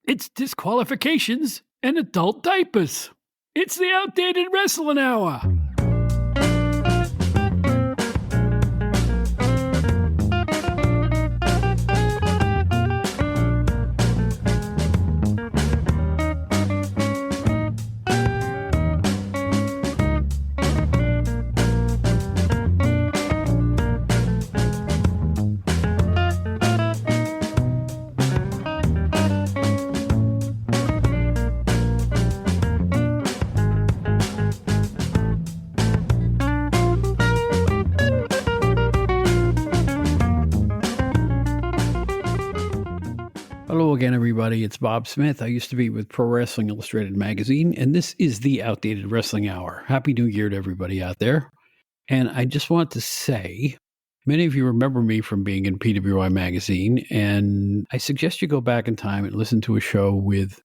It's disqualifications and adult diapers. It's the Outdated Wrestling Hour. Hello again, everybody. It's Bob Smith. I used to be with Pro Wrestling Illustrated magazine, and this is the Outdated Wrestling Hour. Happy New Year to everybody out there. And I just want to say, many of you remember me from being in PWI magazine, and I suggest you go back in time and listen to a show with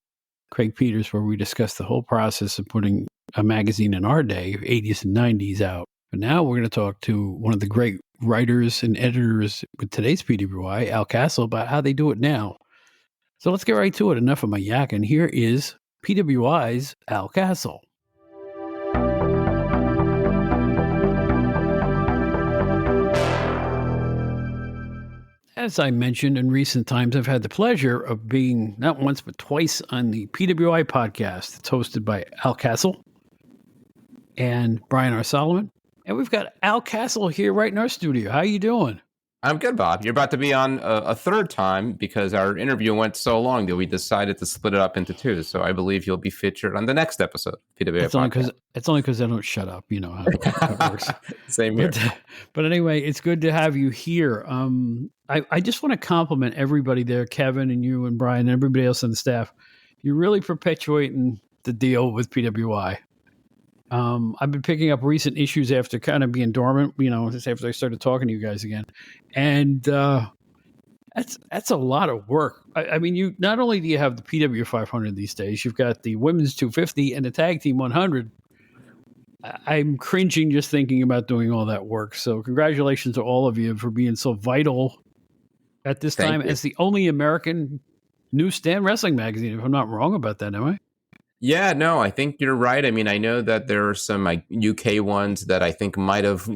Craig Peters where we discussed the whole process of putting a magazine in our day, 80s and 90s, out. But now we're going to talk to one of the great writers and editors with today's PWI, Al Castle, about how they do it now. So let's get right to it. Enough of my yak. And here is PWI's Al Castle. As I mentioned, in recent times, I've had the pleasure of being not once but twice on the PWI podcast. It's hosted by Al Castle and Brian R. Solomon. And we've got Al Castle here right in our studio. How you doing? I'm good, Bob. You're about to be on a third time because our interview went so long that we decided to split it up into two. So I believe you'll be featured on the next episode. It's only because I don't shut up. You know how it works. Same here. But anyway, it's good to have you here. I just want to compliment everybody there, Kevin and you and Brian and everybody else on the staff. You're really perpetuating the deal with PWI. I've been picking up recent issues after kind of being dormant, just after I started talking to you guys again. And that's a lot of work. I mean, you not only do you have the PW 500 these days, you've got the women's 250 and the tag team 100. I'm cringing just thinking about doing all that work. So congratulations to all of you for being so vital at this time as the only American newsstand wrestling magazine, if I'm not wrong about that, am I? Yeah, no, I think you're right. I mean, I know that there are some UK ones that I think might have,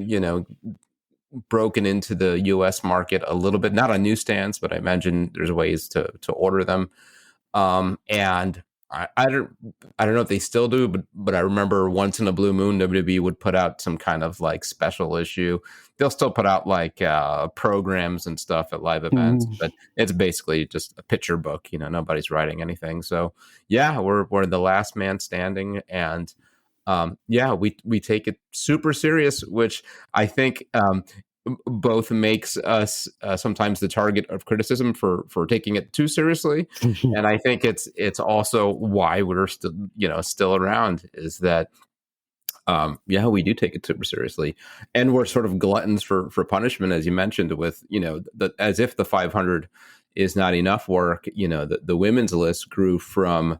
broken into the US market a little bit, not on newsstands, but I imagine there's ways to order them. And I don't know if they still do, but I remember once in a blue moon, WWE would put out some kind of like special issue. They'll still put out like programs and stuff at live events, but it's basically just a picture book. Nobody's writing anything. So yeah, we're the last man standing, and we take it super serious, which I think both makes us sometimes the target of criticism for taking it too seriously. And I think it's also why we're still around, is that we do take it super seriously, and we're sort of gluttons for punishment, as you mentioned, with as if the 500 is not enough work. The women's list grew from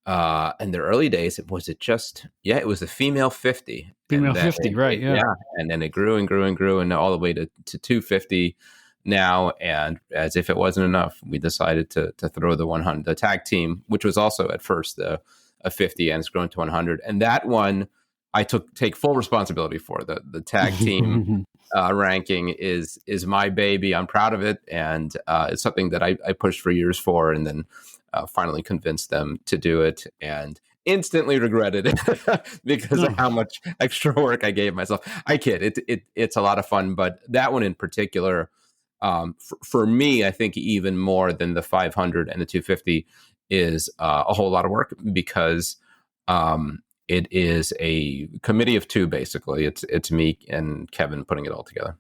in the early days, it was the female 50. Female 50, right? Yeah. And then it grew and grew and grew, and all the way to 250 now. And as if it wasn't enough, we decided to throw the 100, the tag team, which was also at first a 50, and it's grown to 100. And that one I take full responsibility for. The tag team ranking is my baby. I'm proud of it, and it's something that I pushed for years for, and then finally convinced them to do it, and instantly regretted it because of how much extra work I gave myself. I kid. It's a lot of fun, but that one in particular, for me, I think even more than the 500 and the 250 is a whole lot of work, because it is a committee of two, basically. It's me and Kevin putting it all together.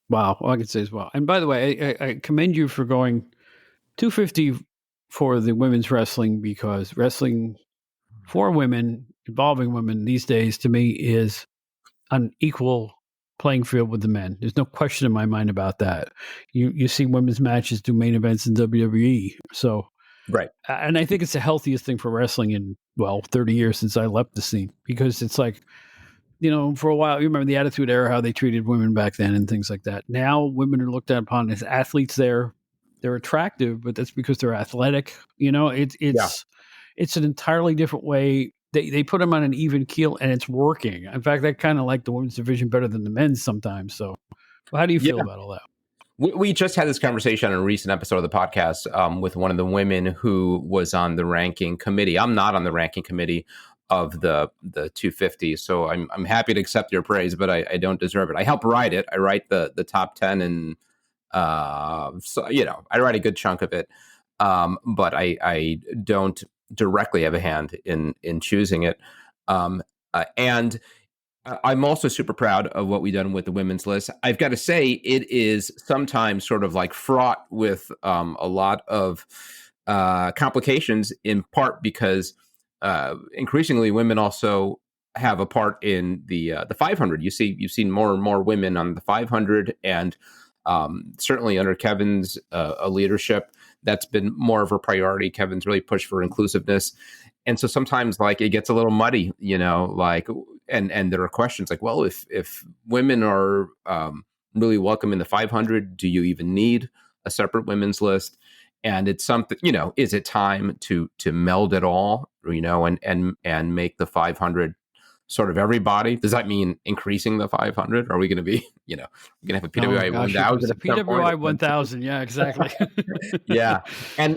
Wow. All I can say is wow. And by the way, I commend you for going 250 for the women's wrestling, because wrestling for women, involving women these days, to me, is an equal playing field with the men. There's no question in my mind about that. You see women's matches do main events in WWE. So, right. And I think it's the healthiest thing for wrestling in, 30 years since I left the scene, because it's like, for a while, you remember the Attitude Era, how they treated women back then and things like that. Now women are looked upon as athletes there. they're attractive, but that's because they're athletic. You know, it's an entirely different way. They put them on an even keel, and it's working. In fact, I kind of like the women's division better than the men's sometimes. So, how do you feel about all that? We just had this conversation on a recent episode of the podcast with one of the women who was on the ranking committee. I'm not on the ranking committee of the 250, so I'm happy to accept your praise, but I don't deserve it. I help write it. I write the top 10, and so I write a good chunk of it, but I don't directly have a hand in choosing it, and I'm also super proud of what we've done with the women's list. I've got to say, it is sometimes sort of like fraught with a lot of complications, in part because increasingly women also have a part in the 500. You've seen more and more women on the 500, and certainly under Kevin's leadership, that's been more of a priority. Kevin's really pushed for inclusiveness. And so sometimes like it gets a little muddy, like, and there are questions like, well, if women are really welcome in the 500, do you even need a separate women's list? And it's something, is it time to meld it all, and make the 500 sort of everybody? Does that mean increasing the 500? Are we going to be, we're going to have a PWI 1000? The PWI 1000. Yeah, exactly. Yeah.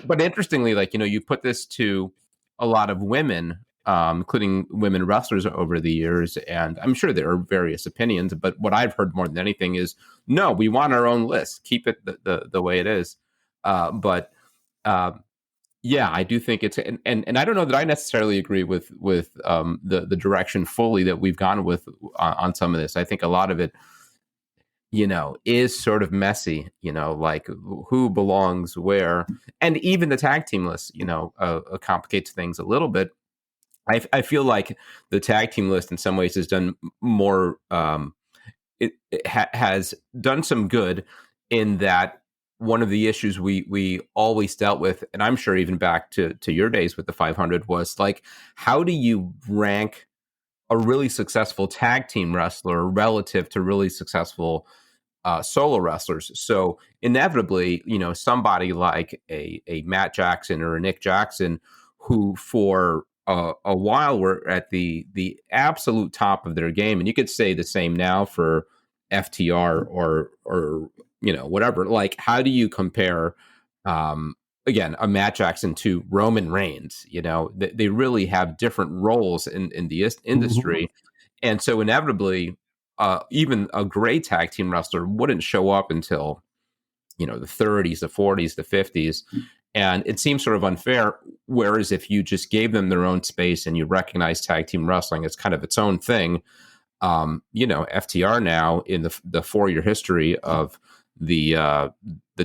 But interestingly, like, you put this to a lot of women, including women wrestlers over the years. And I'm sure there are various opinions, but what I've heard more than anything is, no, we want our own list. Keep it the way it is. Yeah, I do think it's, and I don't know that I necessarily agree with the direction fully that we've gone with on some of this. I think a lot of it, is sort of messy, like who belongs where, and even the tag team list, complicates things a little bit. I feel like the tag team list in some ways has done more. It has done some good in that one of the issues we always dealt with, and I'm sure even back to your days with the 500, was like, how do you rank a really successful tag team wrestler relative to really successful solo wrestlers? So inevitably, somebody like a Matt Jackson or a Nick Jackson, who for a while were at the absolute top of their game, and you could say the same now for FTR or whatever. Like, how do you compare again a Matt Jackson to Roman Reigns? They really have different roles in the industry, and so inevitably, even a great tag team wrestler wouldn't show up until the 30s, the 40s, the 50s. And it seems sort of unfair. Whereas if you just gave them their own space and you recognize tag team wrestling as kind of its own thing, FTR now in the 4-year history of the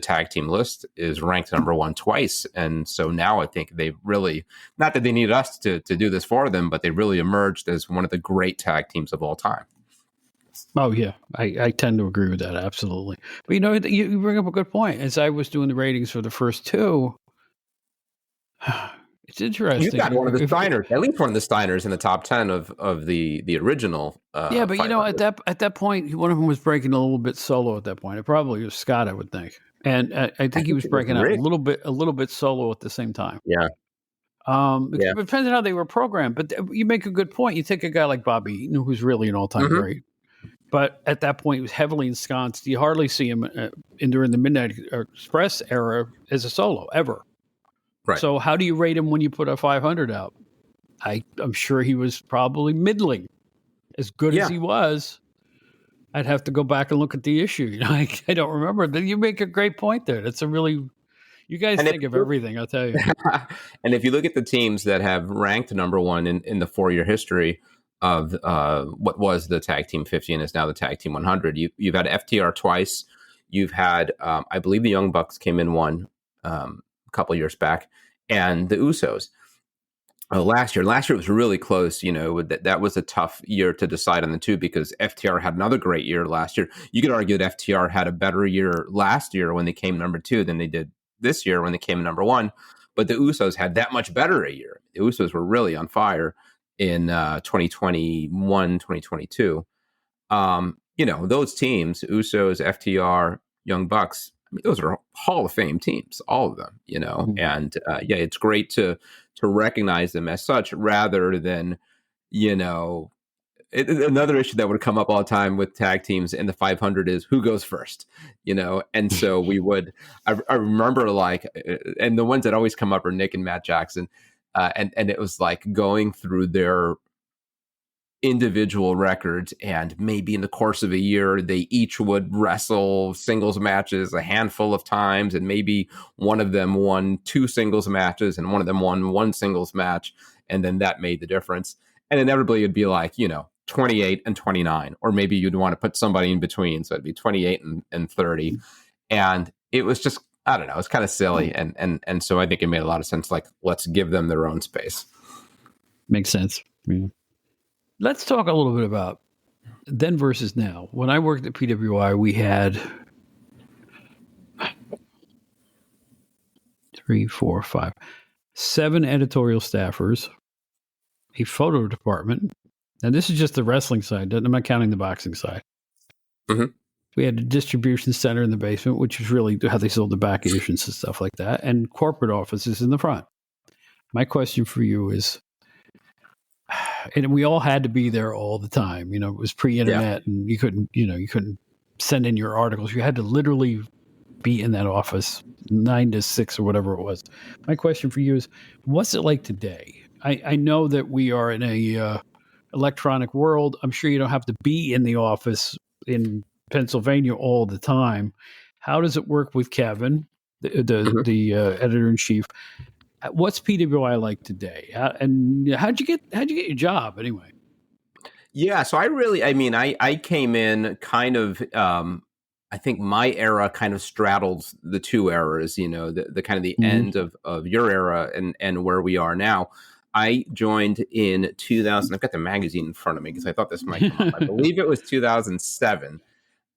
tag team list is ranked number 1 twice. And so now I think they've really, not that they need us to do this for them, but they really emerged as one of the great tag teams of all time. Oh, yeah. I tend to agree with that. Absolutely. But, you bring up a good point. As I was doing the ratings for the first 2, it's interesting. You got one of the Steiners, at least one of the Steiners in the top 10 of the original. Yeah, but at that point, one of them was breaking a little bit solo at that point. It probably was Scott, I would think. And I think he was breaking out a little bit solo at the same time. Yeah. It depends on how they were programmed. But you make a good point. You take a guy like Bobby Eaton, who's really an all-time great. But at that point, he was heavily ensconced. You hardly see him during the Midnight Express era as a solo, ever. Right. So how do you rate him when you put a 500 out? I'm sure he was probably middling. As good as he was, I'd have to go back and look at the issue. I don't remember. But you make a great point there. That's a really... You guys think of everything, I'll tell you. And if you look at the teams that have ranked number 1 in the 4-year history of what was the Tag Team 50 and is now the Tag Team 100, you've had FTR twice. You've had, I believe the Young Bucks came in one a couple years back, and the Usos. Last year was really close. That was a tough year to decide on the two, because FTR had another great year last year. You could argue that FTR had a better year last year when they came number 2 than they did this year when they came number 1. But the Usos had that much better a year. The Usos were really on fire in 2021, 2022. Those teams, Usos, FTR, Young Bucks, mean, those are Hall of Fame teams, all of them, Mm. and yeah, it's great to recognize them as such rather than, you know, another issue that would come up all the time with tag teams in the 500 is who goes first, and so we would, I remember like, and the ones that always come up are Nick and Matt Jackson, and it was like going through their individual records, and maybe in the course of a year they each would wrestle singles matches a handful of times, and maybe one of them won two singles matches and one of them won one singles match, and then that made the difference. And inevitably it'd be like 28 and 29, or maybe you'd want to put somebody in between, so it'd be 28 and 30. And it was just, I don't know, it's kind of silly, and so I think it made a lot of sense, like, let's give them their own space. Makes sense. Yeah. Let's talk a little bit about then versus now. When I worked at PWI, we had 7 editorial staffers, a photo department, and this is just the wrestling side. I'm not counting the boxing side. Mm-hmm. We had a distribution center in the basement, which is really how they sold the back issues and stuff like that, and corporate offices in the front. My question for you is, and we all had to be there all the time. It was pre-internet, and you couldn't send in your articles. You had to literally be in that office 9 to 6 or whatever it was. My question for you is, what's it like today? I know that we are in a electronic world. I'm sure you don't have to be in the office in Pennsylvania all the time. How does it work with Kevin, the editor in chief? What's PWI like today? How'd you get your job anyway? Yeah, so I came in kind of, I think my era kind of straddles the two eras, the kind of the end of your era and where we are now. I joined in 2000. I've got the magazine in front of me because I thought this might come up. I believe it was 2007.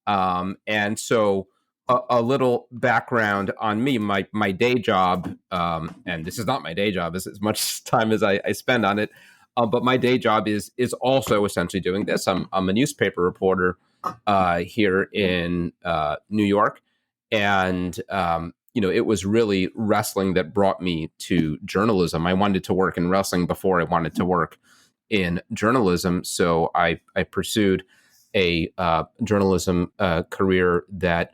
And so a little background on me, my day job, and this is not my day job as much time as I spend on it, but my day job is also essentially doing this. I'm a newspaper reporter here in New York, and it was really wrestling that brought me to journalism. I wanted to work in wrestling before I wanted to work in journalism, so I pursued a journalism career that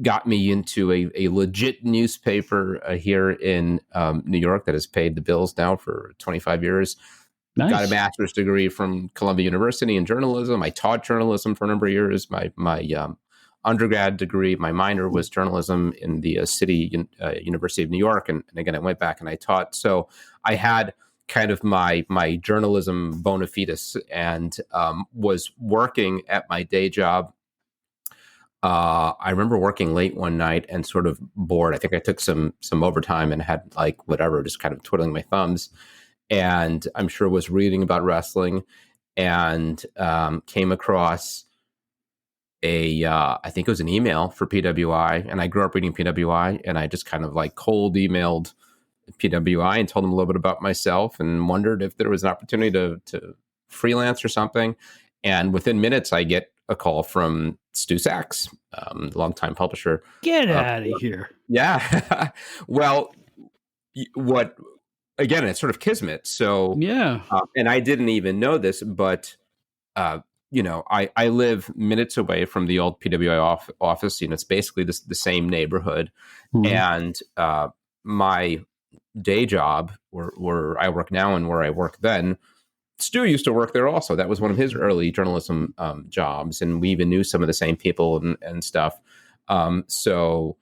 got me into a legit newspaper here in New York that has paid the bills now for 25 years. Nice. Got a master's degree from Columbia University in journalism. I taught journalism for a number of years. My undergrad degree, my minor was journalism in the University of New York. And again, I went back and I taught. So I had kind of my journalism bona fides, and was working at my day job. I remember working late one night and sort of bored. I think I took some overtime and had like whatever, just kind of twiddling my thumbs. And I'm sure was reading about wrestling, and came across I think it was an email for PWI. And I grew up reading PWI, and I just kind of like cold emailed PWI and told them a little bit about myself and wondered if there was an opportunity to freelance or something. And within minutes, I get a call from Stu Sachs, the longtime publisher. Get out of here. Yeah. Well, again, it's sort of kismet. So, yeah. And I didn't even know this, but, I live minutes away from the old PWI office. It's basically the same neighborhood. And my day job, where I work now and where I worked then, Stu used to work there also. That was one of his early journalism jobs, and we even knew some of the same people and stuff. So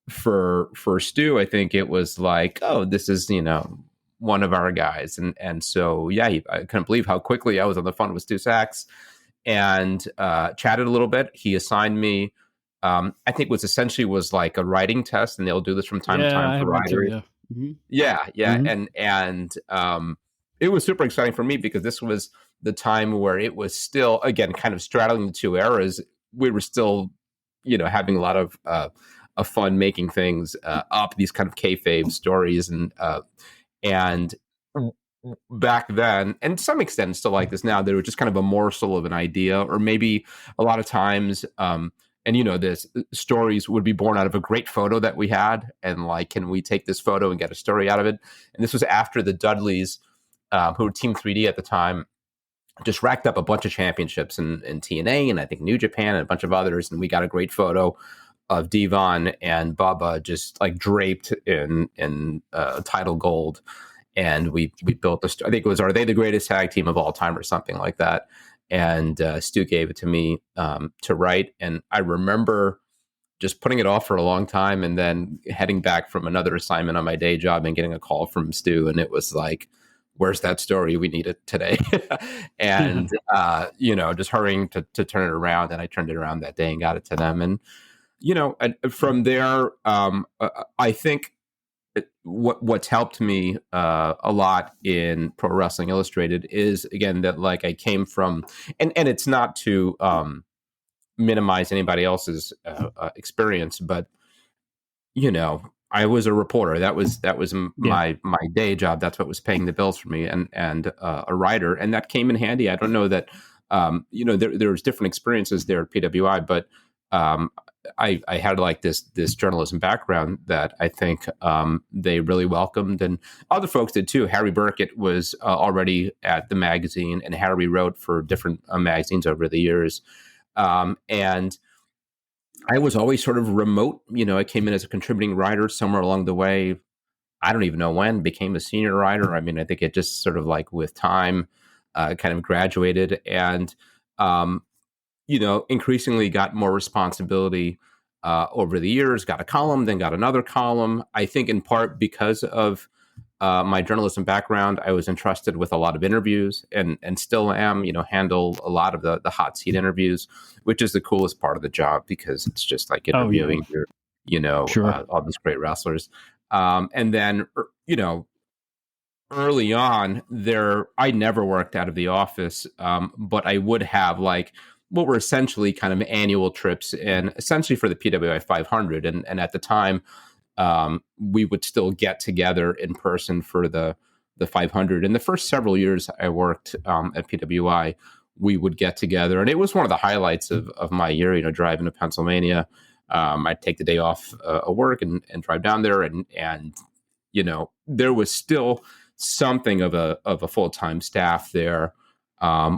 for Stu, I think it was like, oh, this is one of our guys, and so yeah, I couldn't believe how quickly I was on the phone with Stu Sachs and chatted a little bit. He assigned me, I think was like a writing test, and they'll do this from time to time for writers. Yeah. And it was super exciting for me because this was the time where it was still, again, kind of straddling the two eras. We were still, having a lot of fun making things up, these kind of kayfabe stories, and back then, and to some extent still like this now, they were just kind of a morsel of an idea, or maybe a lot of times and this stories would be born out of a great photo that we had, and like, can we take this photo and get a story out of it? And this was after the Dudleys, who were Team 3D at the time, just racked up a bunch of championships in TNA and I think New Japan and a bunch of others, and we got a great photo of Devon and Bubba just like draped in title gold, and we built I think it was, are they the greatest tag team of all time or something like that? And Stu gave it to me to write, and I remember just putting it off for a long time, and then heading back from another assignment on my day job and getting a call from Stu, and it was like, where's that story? We need it today. And, just hurrying to turn it around. And I turned it around that day and got it to them. And, and from there, I think what's helped me a lot in Pro Wrestling Illustrated is, again, that like I came from, and it's not to minimize anybody else's experience, but, I was a reporter. That was my day job. That's what was paying the bills for me, and a writer, and that came in handy. I don't know that there was different experiences there at PWI, but I had like this journalism background that I think they really welcomed, and other folks did too. Harry Burkett was already at the magazine, and Harry wrote for different magazines over the years, and I was always sort of remote. I came in as a contributing writer somewhere along the way. I don't even know when, became a senior writer. I mean, I think it just sort of like with time kind of graduated, and, increasingly got more responsibility over the years, got a column, then got another column. I think in part because of my journalism background, I was entrusted with a lot of interviews, and still am, handle a lot of the hot seat interviews, which is the coolest part of the job, because it's just like interviewing all these great wrestlers. And then, early on there, I never worked out of the office, but I would have like what were essentially kind of annual trips, and essentially for the PWI 500. And at the time, we would still get together in person for the 500. In the first several years I worked at PWI, we would get together, and it was one of the highlights of my year. Driving to Pennsylvania, I'd take the day off of work and drive down there, and there was still something of a full-time staff there,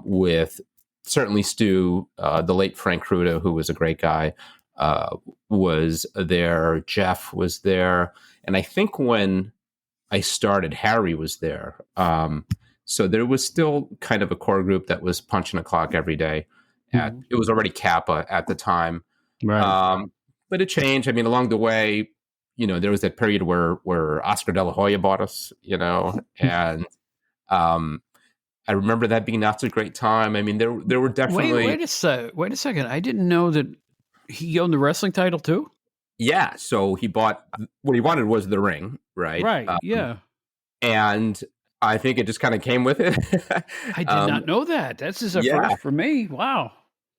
with certainly Stu, the late Frank Crudo, who was a great guy, was there. Jeff was there. And I think when I started, Harry was there. So there was still kind of a core group that was punching a clock every day. It was already Kappa at the time. Right. But it changed. I mean, along the way, there was that period where Oscar De La Hoya bought us, and I remember that being not a great time. I mean, there were definitely... Wait a second. I didn't know that he owned the wrestling title too? Yeah, so he bought... What he wanted was the ring, right? Right, yeah. And I think it just kind of came with it. I did not know that. That's just a first for me. Wow.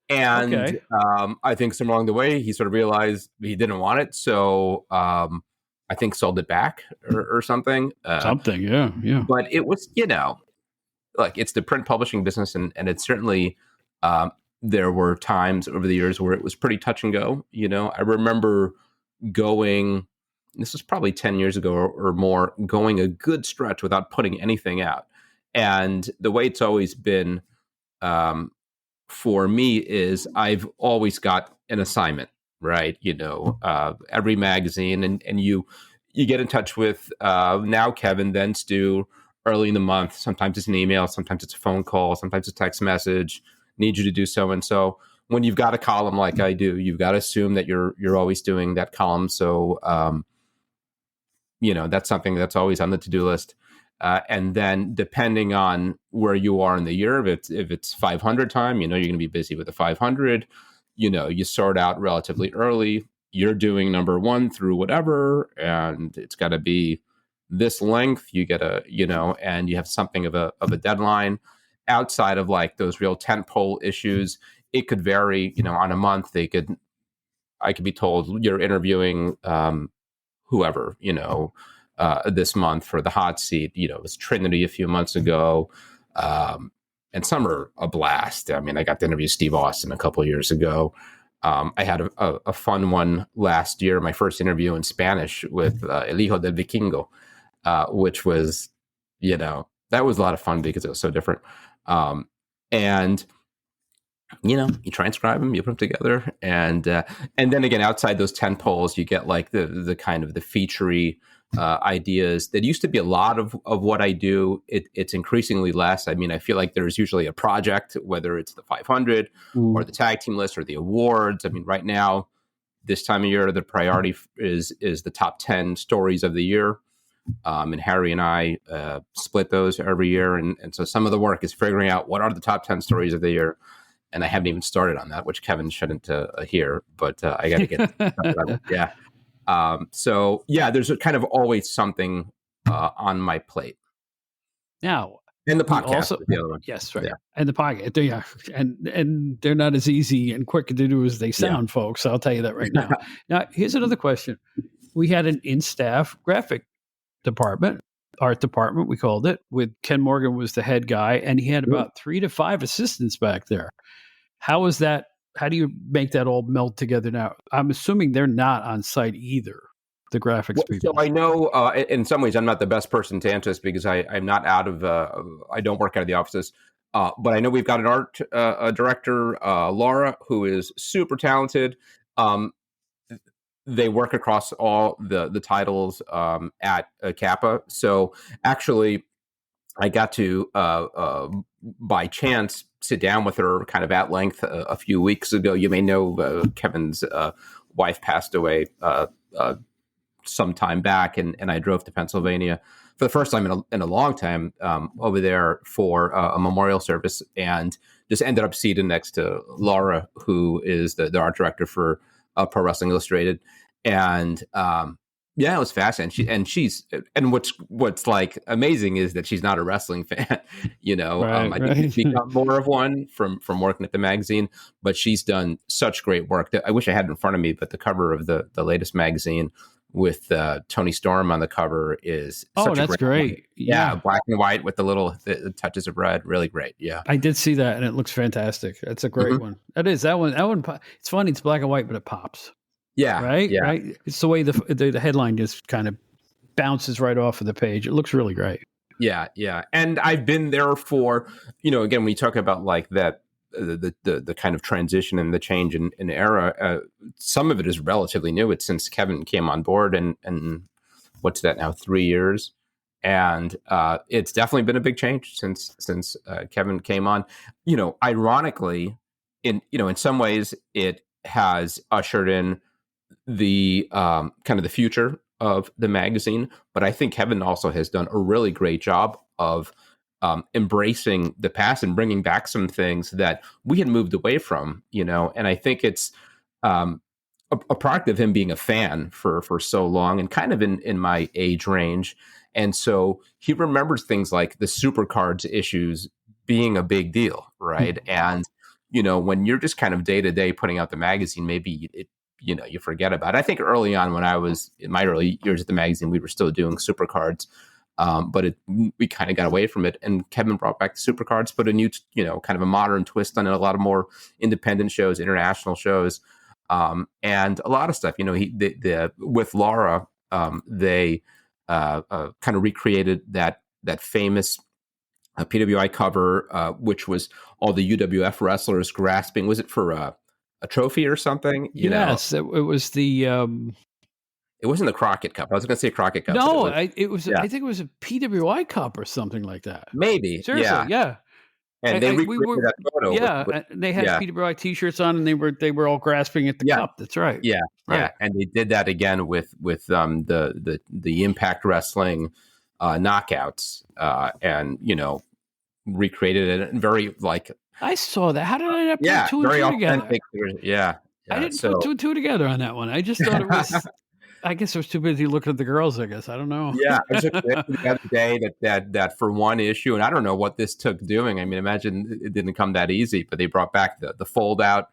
And okay. I think somewhere along the way, he sort of realized he didn't want it. So I think sold it back or something. Something, yeah. But it was, like, it's the print publishing business. And it's certainly, there were times over the years where it was pretty touch and go. I remember going, this was probably 10 years ago or more, going a good stretch without putting anything out. And the way it's always been, for me is I've always got an assignment, right? Every magazine, and you get in touch with now Kevin, then Stu, early in the month. Sometimes it's an email, sometimes it's a phone call, sometimes it's a text message. Need you to do so and so. When you've got a column like I do, you've got to assume that you're always doing that column. So that's something that's always on the to-do list. And then depending on where you are in the year, if it's 500 time, you're going to be busy with the 500, you sort out relatively early. You're doing number 1 through whatever, and it's got to be this length. You get and you have something of a deadline. Outside of like those real tentpole issues, it could vary, on a month. I could be told you're interviewing whoever, this month for the hot seat. It was Trinity a few months ago. And some are a blast. I mean, I got to interview Steve Austin a couple of years ago. I had a fun one last year, my first interview in Spanish with El Hijo del Vikingo, which was, that was a lot of fun because it was so different. And you transcribe them, you put them together, and then again, outside those 10 poles, you get like the kind of the featurey ideas that used to be a lot of what I do. It's increasingly less. I mean, I feel like there's usually a project, whether it's the 500 or the tag team list or the awards. I mean, right now, this time of year, the priority is the top 10 stories of the year. And Harry and I split those every year. And so some of the work is figuring out what are the top 10 stories of the year. And I haven't even started on that, which Kevin shouldn't hear, but I got to get yeah. So yeah, there's a kind of always something on my plate. Now, and the podcast also, the other one. Yes, right. Yeah. And the podcast, yeah, and they're not as easy and quick to do as they sound, folks. I'll tell you that right now. Now, here's another question. We had an in-staff graphic department, art department, we called it, with Ken Morgan was the head guy, and he had about 3 to 5 assistants back there. How is that? How do you make that all meld together now? I'm assuming they're not on site either, the graphics people. So I know in some ways I'm not the best person to answer this because I'm not out of, I don't work out of the offices. But I know we've got an art director, Laura, who is super talented. They work across all the titles at Kappa. So actually, I got to, by chance, sit down with her kind of at length a few weeks ago. You may know Kevin's wife passed away some time back, and I drove to Pennsylvania for the first time in a long time over there for a memorial service, and just ended up seated next to Laura, who is the art director for Pro Wrestling Illustrated. And yeah, it was fascinating. And what's like amazing is that she's not a wrestling fan. I think she's become more of one from working at the magazine, but she's done such great work. I wish I had it in front of me, but the cover of the latest magazine with Tony Storm on the cover is that's great. Yeah, black and white with the touches of red. Really great. Yeah, I did see that, and it looks fantastic. That's a great one. That is that one. It's funny. It's black and white, but it pops. Yeah. Right. Yeah. Right. It's the way the headline just kind of bounces right off of the page. It looks really great. Yeah. Yeah. And I've been there for, again, when you talk about like that, the kind of transition and the change in era, some of it is relatively new. It's since Kevin came on board and what's that now, 3 years. And it's definitely been a big change since Kevin came on. Ironically, in some ways it has ushered in the kind of the future of the magazine, but I think Kevin also has done a really great job of embracing the past and bringing back some things that we had moved away from, and I think it's a product of him being a fan for so long and kind of in my age range. And so he remembers things like the Supercards issues being a big deal, right? And when you're just kind of day to day putting out the magazine, maybe you forget about it. I think early on when I was in my early years at the magazine, we were still doing Supercards, but we kind of got away from it. And Kevin brought back the Supercards, put a new, kind of a modern twist on it, a lot of more independent shows, international shows, and a lot of stuff. With Laura, they kind of recreated that famous PWI cover, which was all the UWF wrestlers grasping. Was it for a trophy or something? Yes, it was the. It wasn't the Crockett Cup. I was going to say Crockett Cup. No, it was. I think it was a PWI Cup or something like that. Maybe. Seriously, yeah. And they recreated that photo. Yeah, they had PWI T-shirts on, and they were all grasping at the cup. That's right. Yeah, right. Yeah, and they did that again with the Impact Wrestling knockouts, and recreated it very like. I saw that. How did I not put 2 and 2 together? Yeah. I didn't put 2 and 2 together on that one. I just thought it was. I guess I was too busy looking at the girls. I guess I don't know. Yeah, I was just the other day that for one issue, and I don't know what this took doing. I mean, imagine it didn't come that easy, but they brought back the fold out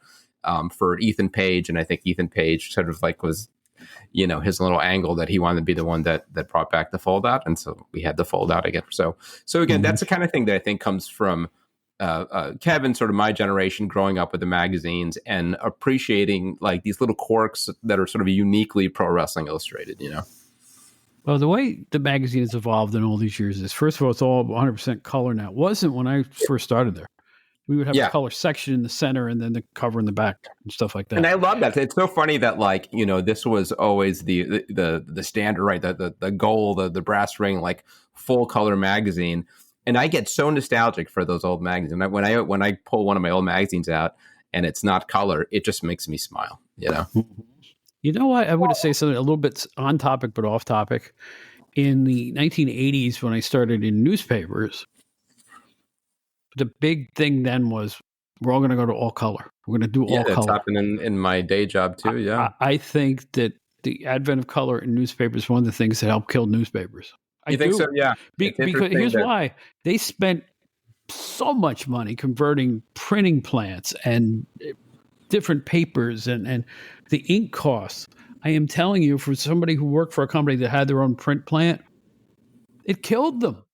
for Ethan Page, and I think Ethan Page sort of like was, his little angle that he wanted to be the one that brought back the fold out, and so we had the fold out again. So again, that's the kind of thing that I think comes from Kevin, sort of my generation, growing up with the magazines and appreciating like these little quirks that are sort of uniquely Pro Wrestling Illustrated. Well, the way the magazine has evolved in all these years is, first of all, it's all 100% color now. It wasn't when I first started there. We would have a color section in the center and then the cover in the back and stuff like that. And I love that. It's so funny that like, this was always the standard, right? The gold, the brass ring, like full color magazine. And I get so nostalgic for those old magazines. When I pull one of my old magazines out and it's not color, it just makes me smile, You know what? I'm going to say something a little bit on topic, but off topic. In the 1980s, when I started in newspapers, the big thing then was we're all going to go to all color. We're going to do all color. That's happened in my day job too. Yeah. I think that the advent of color in newspapers is one of the things that helped kill newspapers. You think so? Yeah. Because here's why. They spent so much money converting printing plants and different papers and the ink costs. I am telling you, for somebody who worked for a company that had their own print plant, it killed them.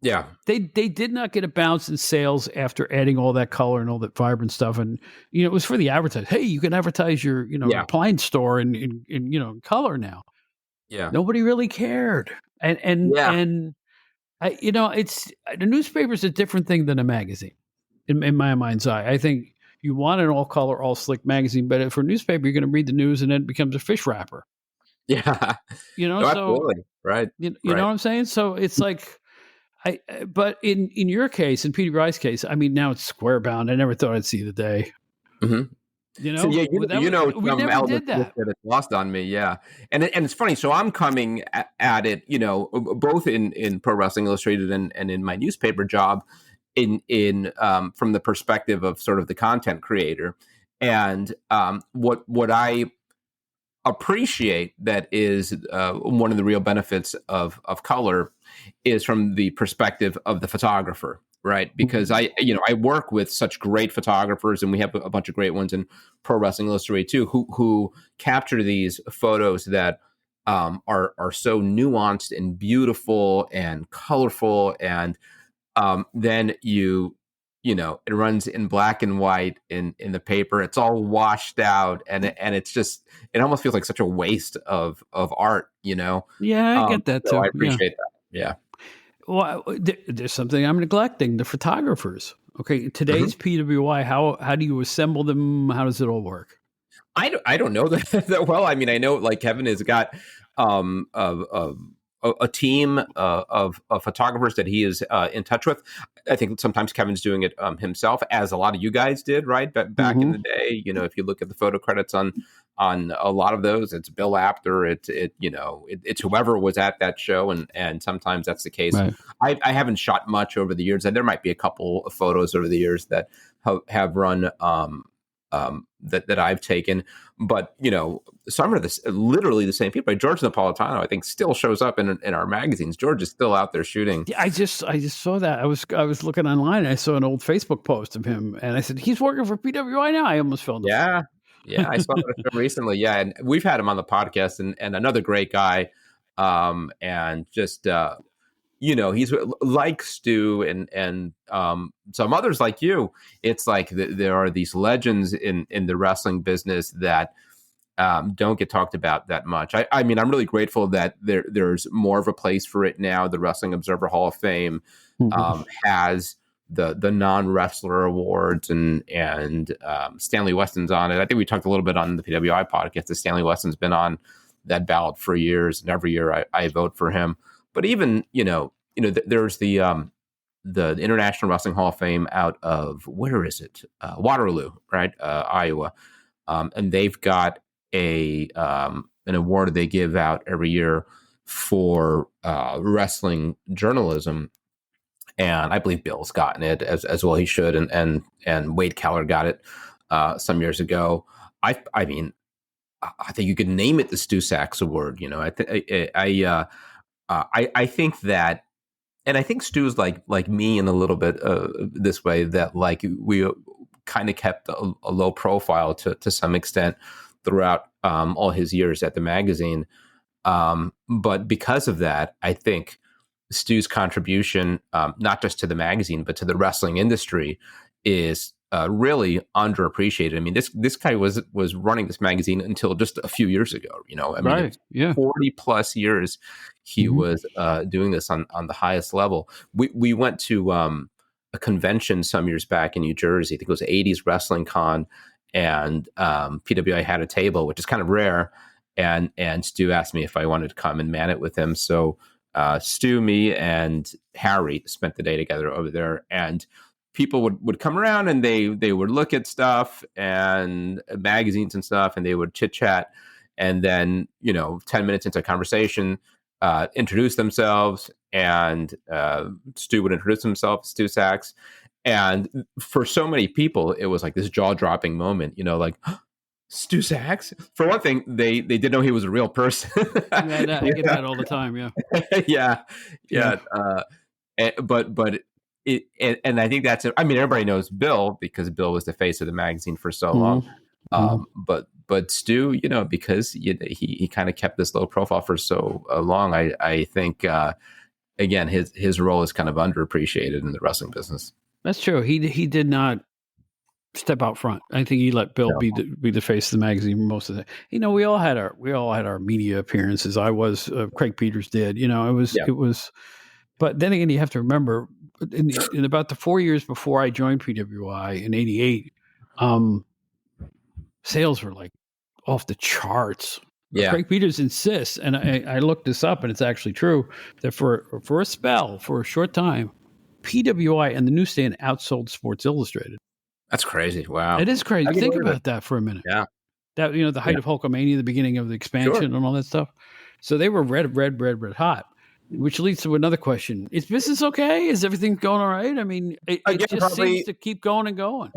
Yeah. They did not get a bounce in sales after adding all that color and all that vibrant stuff. And, it was for the advertising. Hey, you can advertise your, appliance store in color now. Yeah. Nobody really cared. And I, it's the newspaper's a different thing than a magazine in my mind's eye. I think you want an all color, all slick magazine, but for a newspaper, you're going to read the news and then it becomes a fish wrapper. Yeah. Absolutely. Right. You know what I'm saying? So it's like, but in your case, in PWI's case, I mean, now it's square bound. I never thought I'd see the day. Mm-hmm. So, yeah, we never did that. It's lost on me. Yeah. And it's funny. So I'm coming at it, both in Pro Wrestling Illustrated and in my newspaper job in from the perspective of sort of the content creator. And what I appreciate that is one of the real benefits of color is from the perspective of the photographer, right? Because I work with such great photographers, and we have a bunch of great ones in Pro Wrestling Illustrated too, who capture these photos that are so nuanced and beautiful and colorful, and then it runs in black and white in the paper. It's all washed out, and it's just, it almost feels like such a waste of art, Yeah, I get that too. So I appreciate that. Yeah. Well, there's something I'm neglecting: the photographers. Okay, today's PWI. How do you assemble them? How does it all work? I don't know that well. I mean, I know like Kevin has got a team of photographers that he is in touch with. I think sometimes Kevin's doing it himself, as a lot of you guys did, right? But back in the day, if you look at the photo credits on a lot of those, it's Bill Apter, it's whoever was at that show, and sometimes that's the case. Right. I haven't shot much over the years, and there might be a couple of photos over the years that have run that I've taken, but some are literally the same people. George Napolitano, I think, still shows up in our magazines. George is still out there shooting. Yeah, I just saw that. I was looking online, and I saw an old Facebook post of him, and I said, he's working for PWI now. I almost felt yeah, I saw that recently. Yeah, and we've had him on the podcast, and another great guy, and just he's like Stu and some others like you. It's like there are these legends in the wrestling business that don't get talked about that much. I mean, I'm really grateful that there's more of a place for it now. The Wrestling Observer Hall of Fame has the non-wrestler awards, and Stanley Weston's on it. I think we talked a little bit on the PWI podcast that Stanley Weston's been on that ballot for years, and every year I vote for him. But even there's the International Wrestling Hall of Fame out of, where is it? Waterloo, right? Iowa, and they've got an award they give out every year for wrestling journalism, and I believe Bill's gotten it as well. He should, and Wade Keller got it some years ago. I mean, I think you could name it the Stu Sachs Award. I think that, and I think Stu's like me in a little bit this way, that like we kind of kept a low profile to some extent throughout all his years at the magazine. But because of that, I think Stu's contribution, not just to the magazine but to the wrestling industry, is really underappreciated. I mean, this guy was running this magazine until just a few years ago. I mean, it Right. was Yeah. 40 plus years he was doing this on the highest level. We went to a convention some years back in New Jersey. I think it was 80s Wrestling Con, and PWI had a table, which is kind of rare. And Stu asked me if I wanted to come and man it with him. So Stu, me, and Harry spent the day together over there, and people would come around and they would look at stuff and magazines and stuff, and they would chit chat, and then 10 minutes into a conversation, introduce themselves, and Stu would introduce himself, Stu Sachs, and for so many people it was like this jaw-dropping moment, like Stu Sachs. For one thing, they didn't know he was a real person. Yeah, I get that all the time. Yeah. yeah. But it, and I think that's it. I mean, everybody knows Bill because Bill was the face of the magazine for so long. But Stu, because he kind of kept this low profile for so long, I think again his role is kind of underappreciated in the wrestling business. That's true. He did not step out front. I think he let Bill be the face of the magazine most of the. We all had our media appearances. I was Craig Peters did. It was. But then again, you have to remember, in about the 4 years before I joined PWI in '88, sales were like off the charts. Yeah. Craig Peters insists, and I looked this up, and it's actually true, that for a short time, PWI and the newsstand outsold Sports Illustrated. That's crazy. Wow. It is crazy. Think about that for a minute. Yeah. That, the height of Hulkamania, the beginning of the expansion and all that stuff. So they were red hot. Which leads to another question. Is business okay? Is everything going all right? I mean, it just seems to keep going and going.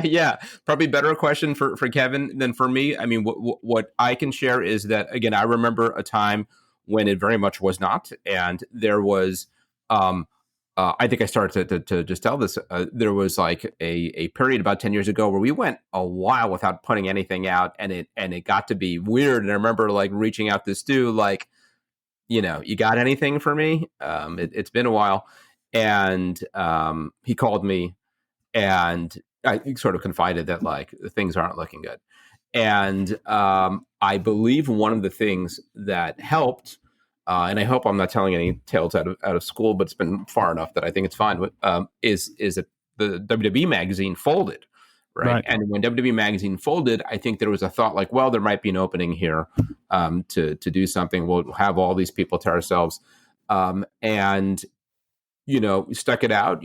Yeah, probably better question for Kevin than for me. I mean, what I can share is that, again, I remember a time when it very much was not. And there was, I think I started to just tell this, there was like a period about 10 years ago where we went a while without putting anything out. And it got to be weird. And I remember like reaching out to Stu, like, you got anything for me? It's been a while. And he called me, and I sort of confided that like things aren't looking good. And I believe one of the things that helped, and I hope I'm not telling any tales out of school, but it's been far enough that I think it's fine, is that the WWE magazine folded. Right. And when WWE magazine folded, I think there was a thought like, well, there might be an opening here to do something. We'll have all these people to ourselves. And, stuck it out.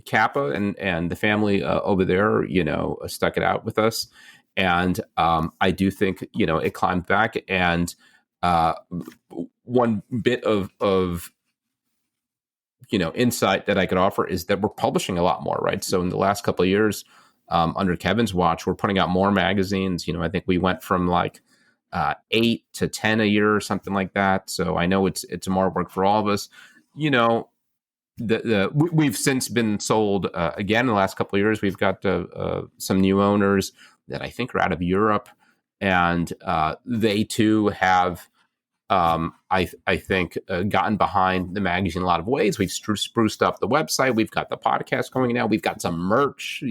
Kappa and the family over there, stuck it out with us. And I do think, it climbed back. And one bit of insight that I could offer is that we're publishing a lot more. Right. So in the last couple of years, under Kevin's watch, we're putting out more magazines. I think we went from like 8 to 10 a year or something like that. So I know it's more work for all of us. We've since been sold again in the last couple of years. We've got some new owners that I think are out of Europe, and they too have, I think, gotten behind the magazine in a lot of ways. We've spruced up the website. We've got the podcast going now. We've got some merch.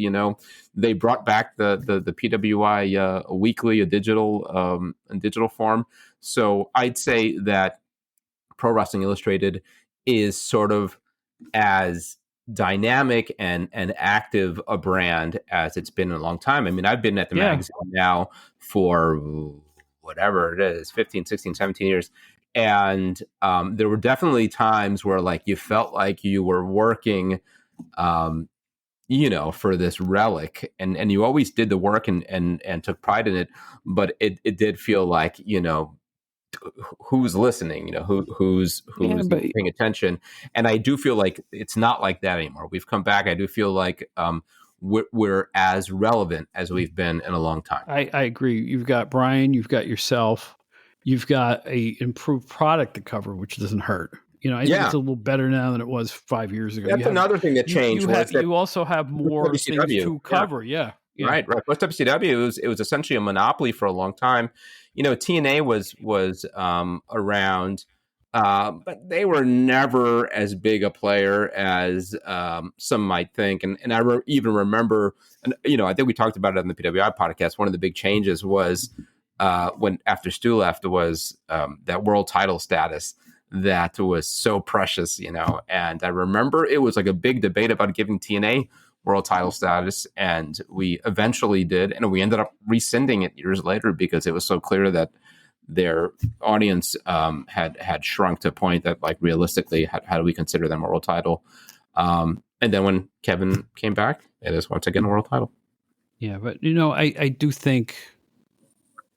They brought back the PWI weekly, a digital form. So I'd say that Pro Wrestling Illustrated is sort of as dynamic and active a brand as it's been in a long time. I mean, I've been at the magazine now for whatever it is, 15, 16, 17 years. And there were definitely times where like you felt like you were working, for this relic, and you always did the work and took pride in it. But it did feel like, who's listening, who's paying attention. And I do feel like it's not like that anymore. We've come back. I do feel like we're as relevant as we've been in a long time. I agree. You've got Brian, you've got yourself, you've got a improved product to cover, which doesn't hurt. I think it's a little better now than it was 5 years ago. That's another thing that changed. You also have more things to cover. Yeah. Right. Post WCW, it was essentially a monopoly for a long time. TNA was around But they were never as big a player as some might think. And I even remember, and I think we talked about it on the PWI podcast. One of the big changes was when after Stu left was that world title status that was so precious, And I remember it was like a big debate about giving TNA world title status, and we eventually did, and we ended up rescinding it years later because it was so clear that their audience had shrunk to a point that, like, realistically, how do we consider them a world title? And then when Kevin came back, it is once again a world title. Yeah, but I do think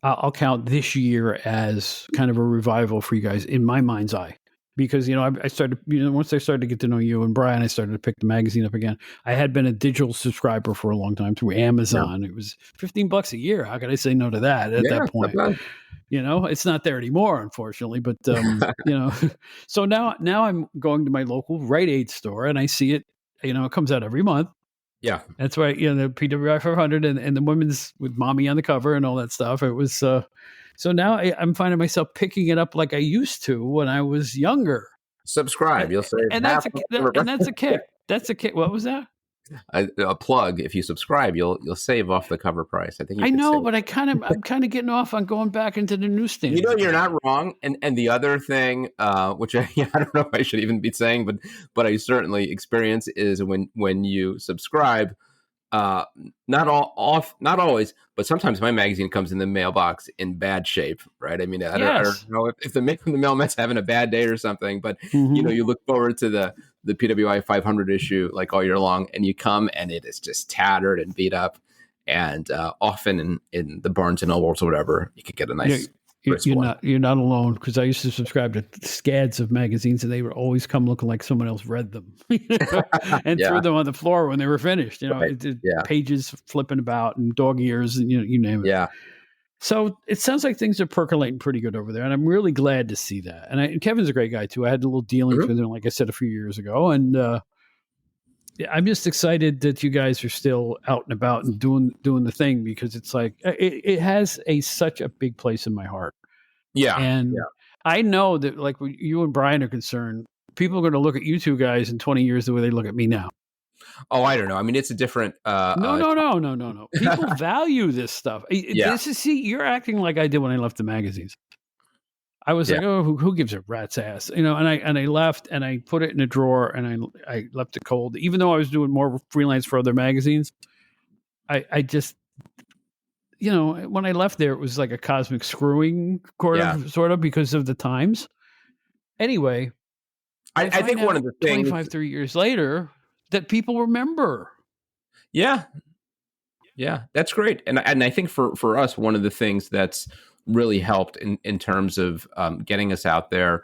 I'll count this year as kind of a revival for you guys in my mind's eye. Because, I started, once I started to get to know you and Brian, I started to pick the magazine up again. I had been a digital subscriber for a long time through Amazon. Yeah. It was $15 a year. How could I say no to that at that point? It's not there anymore, unfortunately. But, so now I'm going to my local Rite Aid store and I see it, it comes out every month. Yeah. That's why, the PWI 500 and the women's with mommy on the cover and all that stuff. It was, so now I'm finding myself picking it up like I used to when I was younger. Subscribe. You'll save and that's a kick. That's a kick. What was that? A plug. If you subscribe, you'll save off the cover price. I think I know, but I'm kind of getting off on going back into the newsstand. You're not wrong. And the other thing, which I don't know if I should even be saying, but I certainly experience is when you subscribe. Not always, but sometimes my magazine comes in the mailbox in bad shape, right? I mean, I don't know if the mailman's having a bad day or something, but you look forward to the PWI 500 issue like all year long, and you come and it is just tattered and beat up, and often in the Barnes and Nobles or whatever, you could get a nice. You're not alone, because I used to subscribe to scads of magazines, and they would always come looking like someone else read them and threw them on the floor when they were finished. Pages flipping about and dog ears and you name it. Yeah. So it sounds like things are percolating pretty good over there, and I'm really glad to see that. And Kevin's a great guy too. I had a little dealings with him, like I said, a few years ago, and I'm just excited that you guys are still out and about and doing the thing, because it's like it has such a big place in my heart. Yeah. And I know that, like, when you and Brian are concerned, people are going to look at you two guys in 20 years the way they look at me now. Oh, I don't know. I mean, it's a different. No. People value this stuff. You're acting like I did when I left the magazines. I was like, oh, who gives a rat's ass? And I left and I put it in a drawer and I left it cold. Even though I was doing more freelance for other magazines, I just, when I left there, it was like a cosmic screwing sort of because of the times. Anyway, I think one of the things 30 years later that people remember. Yeah, that's great. And I think for us, one of the things that's really helped in terms of getting us out there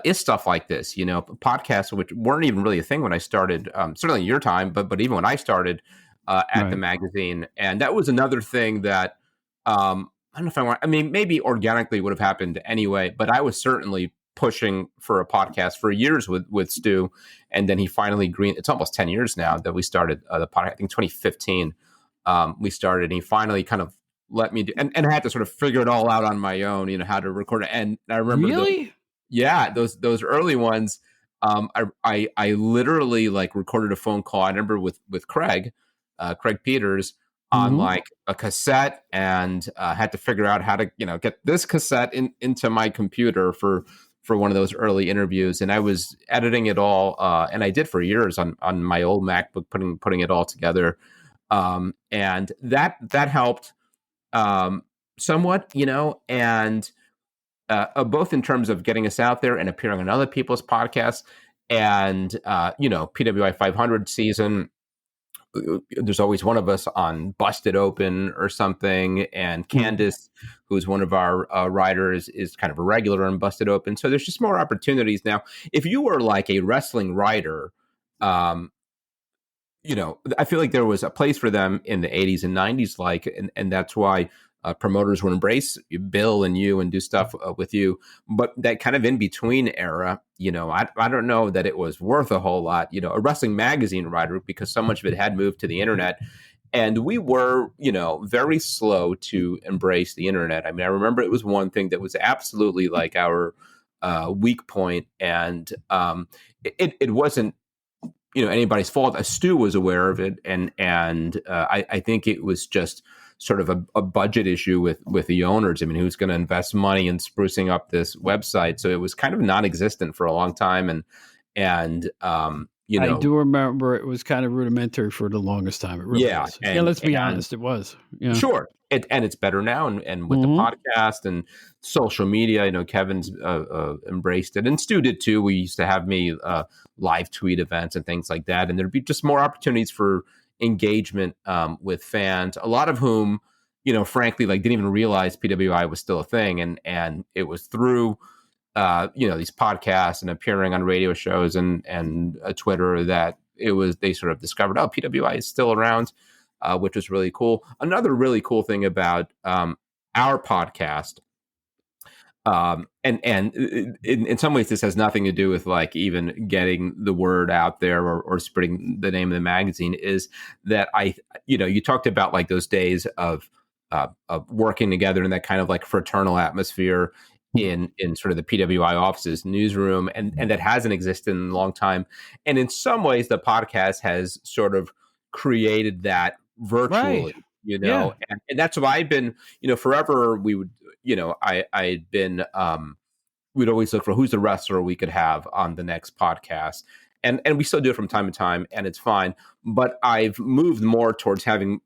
is stuff like this, podcasts, which weren't even really a thing when I started, certainly in your time, but even when I started at the magazine. And that was another thing that I don't know if maybe organically would have happened anyway, but I was certainly pushing for a podcast for years with Stu. And then he finally it's almost 10 years now that we started the podcast. I think 2015 we started, and he finally kind of let me do, and I had to sort of figure it all out on my own, how to record it. And I remember those early ones. I literally like recorded a phone call. I remember with Craig Peters on like a cassette, and had to figure out how to get this cassette into my computer for one of those early interviews. And I was editing it all, and I did for years on my old MacBook, putting it all together, and that helped somewhat, and both in terms of getting us out there and appearing on other people's podcasts, and PWI 500 season. There's always one of us on Busted Open or something, and Candace, who's one of our writers, is kind of a regular on Busted Open. So there's just more opportunities now. If you were like a wrestling writer, I feel like there was a place for them in the 80s and 90s, and that's why promoters would embrace Bill and you and do stuff with you. But that kind of in between era, I don't know that it was worth a whole lot, a wrestling magazine writer, because so much of it had moved to the internet. And we were, very slow to embrace the internet. I mean, I remember it was one thing that was absolutely like our weak point, and it wasn't anybody's fault. Stu was aware of it, and I think it was just sort of a budget issue with the owners. I mean, who's going to invest money in sprucing up this website? So it was kind of non-existent for a long time, and I do remember it was kind of rudimentary for the longest time. It really was. Let's be honest, it was. Yeah. Sure. And it's better now, and with the podcast and social media, Kevin's embraced it, and Stu did too. We used to have me live tweet events and things like that, and there'd be just more opportunities for engagement with fans, a lot of whom, frankly, like didn't even realize PWI was still a thing, and it was through these podcasts and appearing on radio shows and Twitter that they sort of discovered, PWI is still around. Which was really cool. Another really cool thing about our podcast, and in some ways this has nothing to do with like even getting the word out there or spreading the name of the magazine, is that you talked about like those days of working together in that kind of like fraternal atmosphere in sort of the PWI offices, newsroom, and that hasn't existed in a long time. And in some ways, the podcast has sort of created that virtually, right. And that's what I've been, forever. We would, I'd been, we'd always look for who's the wrestler we could have on the next podcast. And we still do it from time to time, and it's fine. But I've moved more towards having,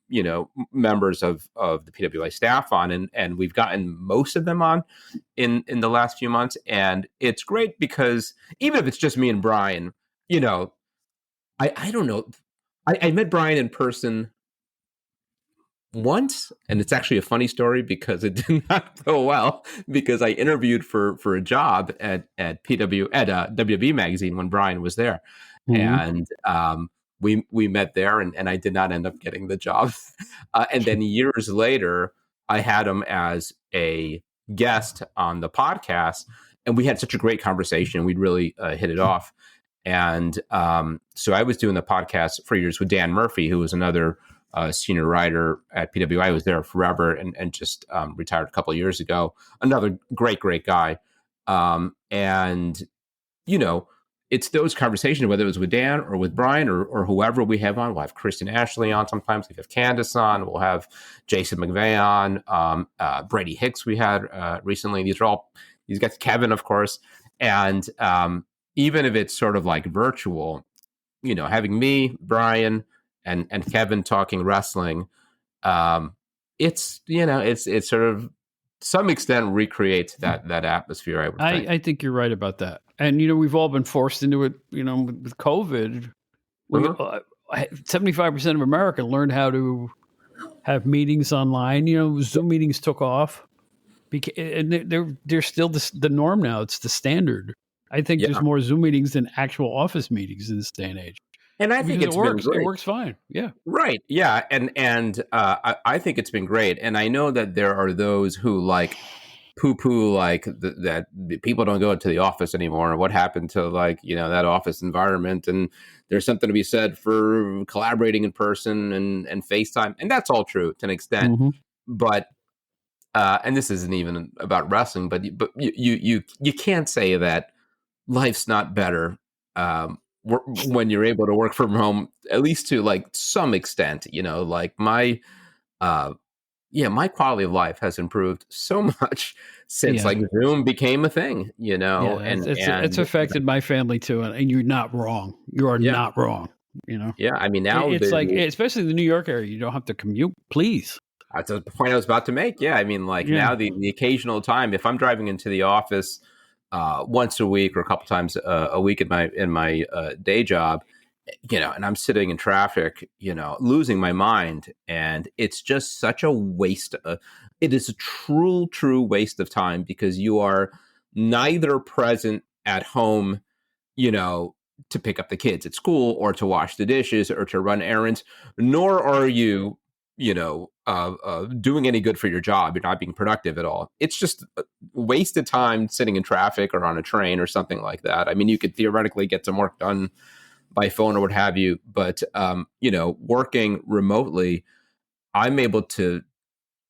members of the PWI staff on, and we've gotten most of them on in the last few months. And it's great because even if it's just me and Brian, I don't know. I met Brian in person once, and it's actually a funny story because it did not go well, because I interviewed for a job at WB magazine when Brian was there, and we met there, and I did not end up getting the job. And then years later, I had him as a guest on the podcast, and we had such a great conversation. We'd really hit it off. And so I was doing the podcast for years with Dan Murphy, who was another senior writer at PWI, who was there forever and just retired a couple of years ago. Another great guy. And, it's those conversations, whether it was with Dan or with Brian or whoever we have on. We'll have Kristen Ashley on sometimes. We have Candace on. We'll have Jason McVeigh on. Brady Hicks we had recently. These guys, Kevin, of course. And even if it's sort of like virtual, having me, Brian, and Kevin talking wrestling, it's sort of some extent recreates that atmosphere. I would think. I think you're right about that. And we've all been forced into it. With COVID, 75% of America learned how to have meetings online. Zoom meetings took off, and they're still the norm now. It's the standard. I think there's more Zoom meetings than actual office meetings in this day and age. And I think it works. It works fine. Yeah. Right. Yeah. And I think it's been great. And I know that there are those who like poo-poo like that people don't go to the office anymore. What happened to that office environment? And there's something to be said for collaborating in person and FaceTime. And that's all true to an extent. Mm-hmm. But and this isn't even about wrestling, but you can't say that life's not better when you're able to work from home, at least to like some extent. My my quality of life has improved so much since like Zoom became a thing. And it's affected my family too, and you're not wrong. You are not wrong. Yeah, I mean now it's like, especially in the New York area, you don't have to commute. Please. That's the point I was about to make. Yeah, I mean, now the occasional time, if I'm driving into the office once a week or a couple times a week in my day job, and I'm sitting in traffic, losing my mind, and it's just such a waste. It is a true waste of time because you are neither present at home, to pick up the kids at school or to wash the dishes or to run errands, nor are you doing any good for your job. You're not being productive at all. It's just wasted time sitting in traffic or on a train or something like that. I mean, you could theoretically get some work done by phone or what have you, but working remotely, I'm able to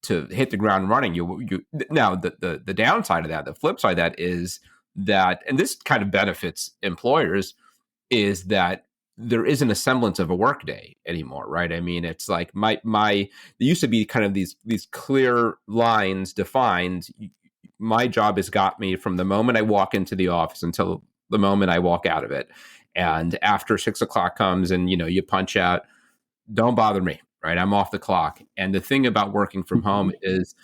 hit the ground running. You now the downside of that, the flip side of that is that, and this kind of benefits employers, is that there isn't a semblance of a work day anymore, right? I mean, it's like there used to be kind of these clear lines defined. My job has got me from the moment I walk into the office until the moment I walk out of it. And after 6 o'clock comes and, you punch out, don't bother me, right? I'm off the clock. And the thing about working from home is,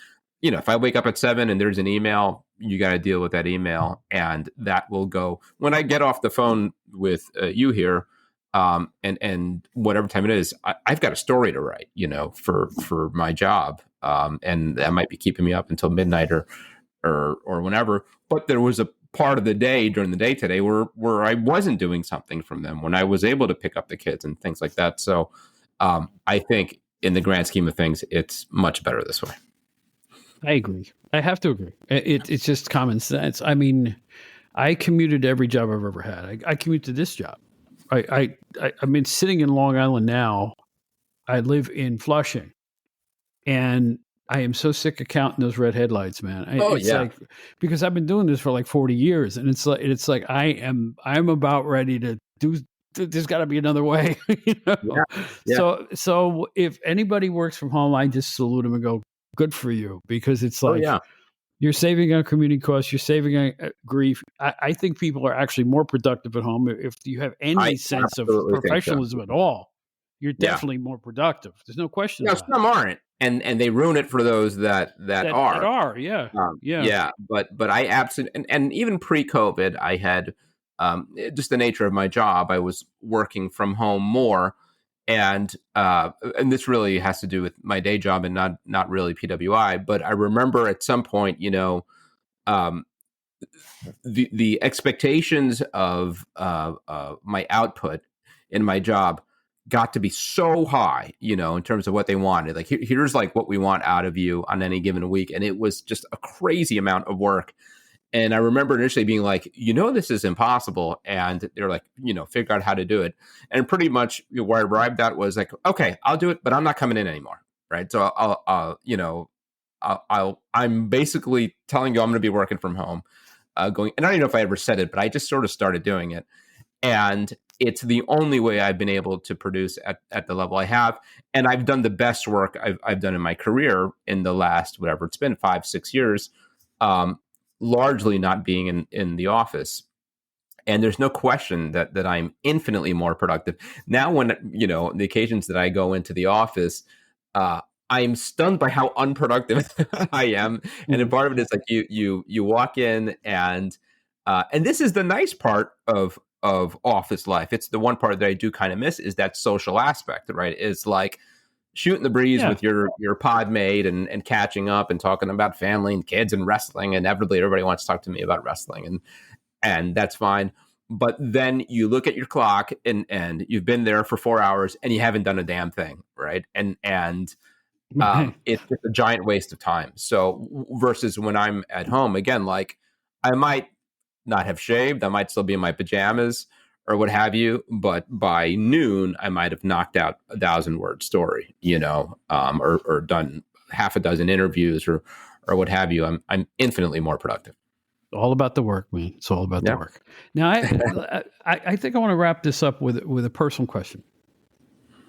if I wake up at 7 and there's an email, you got to deal with that email, and that will go when I get off the phone with you here, and whatever time it is, I've got a story to write, for my job, and that might be keeping me up until midnight or whenever. But there was a part of the day during the day today where I wasn't doing something from them, when I was able to pick up the kids and things like that. So I think in the grand scheme of things, it's much better this way. I agree. I have to agree. It's just common sense. I mean, I commuted to every job I've ever had. I commute to this job. I mean, sitting in Long Island now, I live in Flushing, and I am so sick of counting those red headlights, man. It's like, because I've been doing this for like 40 years, and it's like I'm about ready to do. There's got to be another way, Yeah. So if anybody works from home, I just salute them and go, good for you, because it's like, you're saving on commuting costs, you're saving on grief. I think people are actually more productive at home if you have any sense of professionalism at all. You're definitely more productive. There's no question. No, some aren't, and they ruin it for those that are. Yeah. But I absolutely, and even pre-COVID, I had just the nature of my job. I was working from home more. And this really has to do with my day job and not really PWI. But I remember at some point, the expectations of my output in my job got to be so high, in terms of what they wanted. Like, here's like what we want out of you on any given week, and it was just a crazy amount of work. And I remember initially being like, this is impossible. And they're like, figure out how to do it. And pretty much where I arrived at was like, okay, I'll do it, but I'm not coming in anymore. Right. So I'm basically telling you I'm going to be working from home, and I don't even know if I ever said it, but I just sort of started doing it. And it's the only way I've been able to produce at the level I have. And I've done the best work I've done in my career in the last, whatever it's been, 5-6 years. Largely not being in the office. And there's no question that I'm infinitely more productive. Now, when, the occasions that I go into the office, I'm stunned by how unproductive I am. And then part of it is like you walk in and this is the nice part of office life. It's the one part that I do kind of miss, is that social aspect, right? It's like shooting the breeze with your pod mate and catching up and talking about family and kids and wrestling. And inevitably everybody wants to talk to me about wrestling, and that's fine. But then you look at your clock and you've been there for 4 hours and you haven't done a damn thing, right? And it's just a giant waste of time. So versus when I'm at home, again, like I might not have shaved, I might still be in my pajamas or what have you, but by noon I might have knocked out 1,000-word story, or done half a dozen interviews or what have you. I'm infinitely more productive. All about the work, man. It's all about the work. Now, I think I want to wrap this up with a personal question.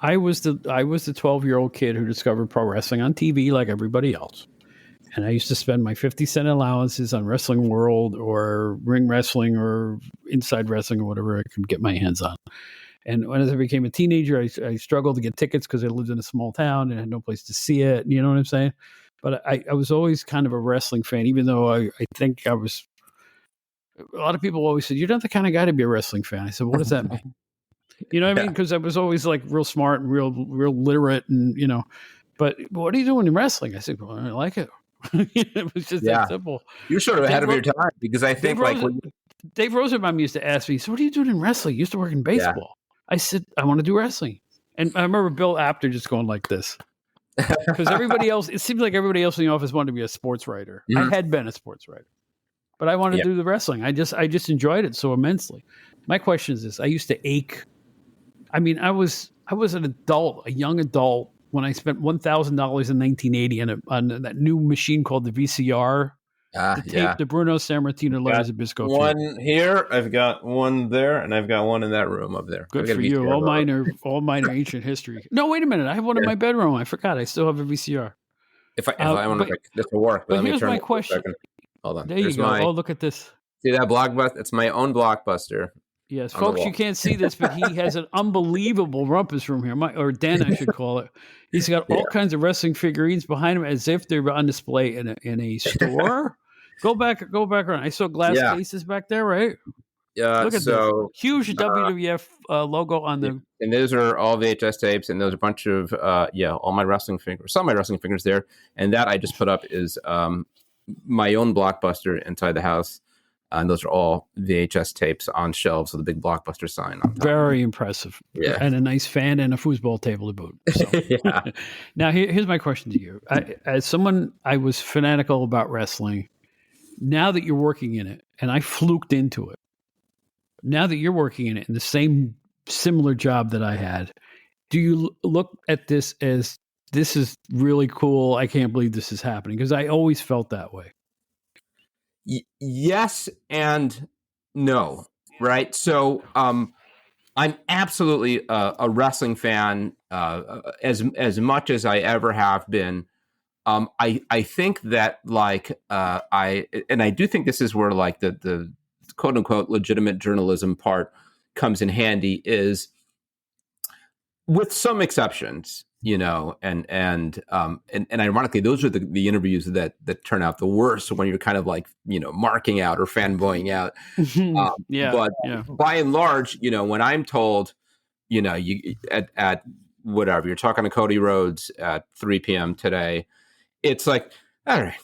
I was the 12-year-old kid who discovered pro wrestling on TV like everybody else. And I used to spend my 50-cent allowances on Wrestling World or ring wrestling or inside wrestling or whatever I could get my hands on. And when I became a teenager, I struggled to get tickets because I lived in a small town and had no place to see it. You know what I'm saying? But I was always kind of a wrestling fan, even though I think I was. A lot of people always said, "You're not the kind of guy to be a wrestling fan." I said, "What does that mean?" You know what I mean? Because I was always like real smart and real literate, and But what are you doing in wrestling? I said, "Well, I like it." It was just that simple. You're sort of ahead of your time, because I think Dave Rosenbaum used to ask me, "So what are you doing in wrestling? You used to work in baseball." I said, "I want to do wrestling." And I remember Bill Apter just going like this. Because everybody else, it seemed like everybody else in the office wanted to be a sports writer. Mm-hmm. I had been a sports writer, but I wanted to do the wrestling. I just enjoyed it so immensely. My question is this: I used to ache. I mean, I was an adult, a young adult, when I spent $1,000 in 1980 on that new machine called the VCR. The Yeah. tape, the Bruno Sammartino Got Letters of Bisco tape. one here. I've got one there, and I've got one in that room up there. Good for you. All mine are ancient history. No, wait a minute. I have one in my bedroom. I forgot. I still have a VCR. If I want to, this will work. But let me here's turn my it for a question. second. Hold on. There you go. Oh, look at this. See that blockbuster? It's my own blockbuster. Yes, folks, you can't see this, but he has an unbelievable rumpus room here, or den, I should call it. He's got all kinds of wrestling figurines behind him, as if they're on display in a store. Go back around. I saw glass cases back there, right? Look at this huge WWF logo on the. And those are all VHS tapes, and there's a bunch of all my wrestling figures, some of my wrestling figures there, and that I just put up is my own blockbuster inside the house. And those are all VHS tapes on shelves with a big blockbuster sign on top. Very impressive. Yeah. And a nice fan and a foosball table to boot. So. Yeah. Now, here's my question to you. As someone, I was fanatical about wrestling. Now that you're working in it, and I fluked into it, now that you're working in it in the same similar job that I had, do you look at this as, this is really cool, I can't believe this is happening? Because I always felt that way. Yes and no, right? So I'm absolutely a wrestling fan, as much as I ever have been. I think that I do think this is where like the quote unquote legitimate journalism part comes in handy, is with some exceptions, and ironically, those are the interviews that turn out the worst, when you're kind of like, marking out or fanboying out. But by and large, when I'm told, you at whatever, you're talking to Cody Rhodes at 3 p.m. today, it's like, all right,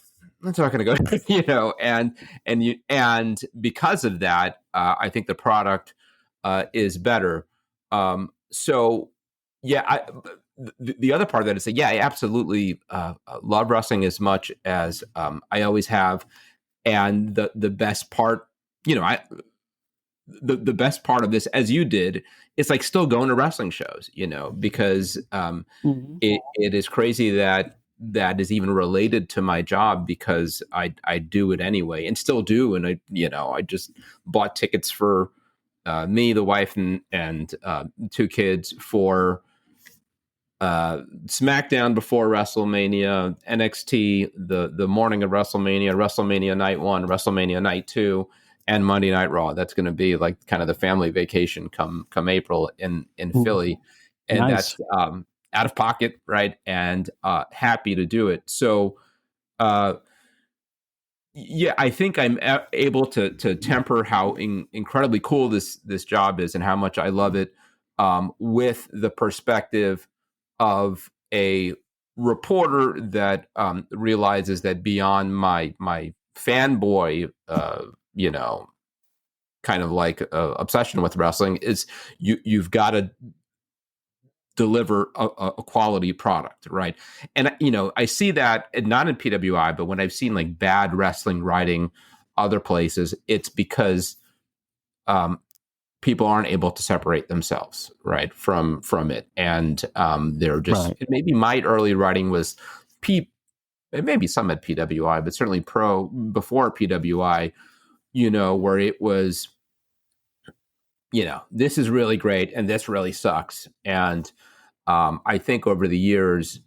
that's not going to go, and because of that, I think the product is better. So yeah, the other part of that is that, I absolutely love wrestling as much as I always have, and the best part, the best part of this, as you did, is like still going to wrestling shows, because it is crazy that is even related to my job, because I do it anyway and still do. And I just bought tickets for me, the wife, and 2 kids for SmackDown before WrestleMania, NXT the morning of WrestleMania night 1, WrestleMania night 2, and Monday Night Raw. That's going to be like kind of the family vacation come April in Philly, and nice. That's out of pocket, right? And happy to do it. So I think I'm able to temper how incredibly cool this job is and how much I love it, with the perspective of a reporter that realizes that beyond my fanboy, kind of like obsession with wrestling, is you've got to deliver a quality product, right? And I see that not in PWI, but when I've seen like bad wrestling writing other places, it's because people aren't able to separate themselves, right, from it, and they're just maybe my early writing was maybe some at PWI, but certainly before PWI, where it was, this is really great and this really sucks. And I think over the years,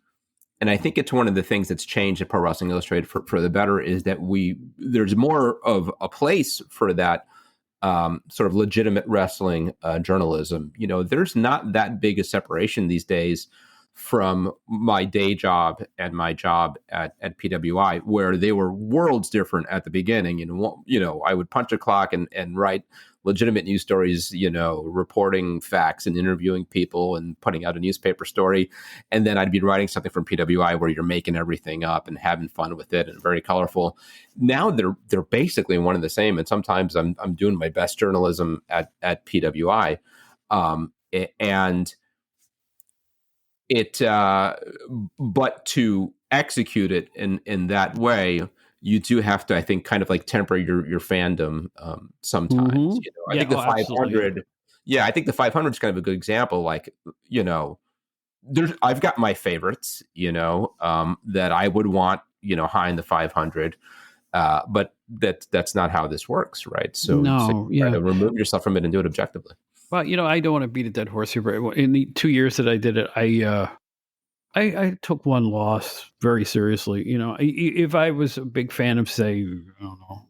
and I think it's one of the things that's changed at Pro Wrestling Illustrated for the better, is that there's more of a place for that sort of legitimate wrestling journalism. There's not that big a separation these days from my day job and my job at PWI, where they were worlds different at the beginning. I would punch a clock and write legitimate news stories, reporting facts and interviewing people and putting out a newspaper story. And then I'd be writing something from PWI where you're making everything up and having fun with it and very colorful. Now they're basically one and the same. And sometimes I'm doing my best journalism at PWI. And it, but to execute it in that way, you do have to, I think, kind of like temper your fandom sometimes. I think the 500. Absolutely. Yeah, I think the 500 is kind of a good example. Like, I've got my favorites, that I would want, high in the 500. But that's not how this works, right? So you No, try yeah. to remove yourself from it and do it objectively. Well, I don't want to beat a dead horse here, but in the 2 years that I did it, I took one loss very seriously. If I was a big fan of, say, I don't know,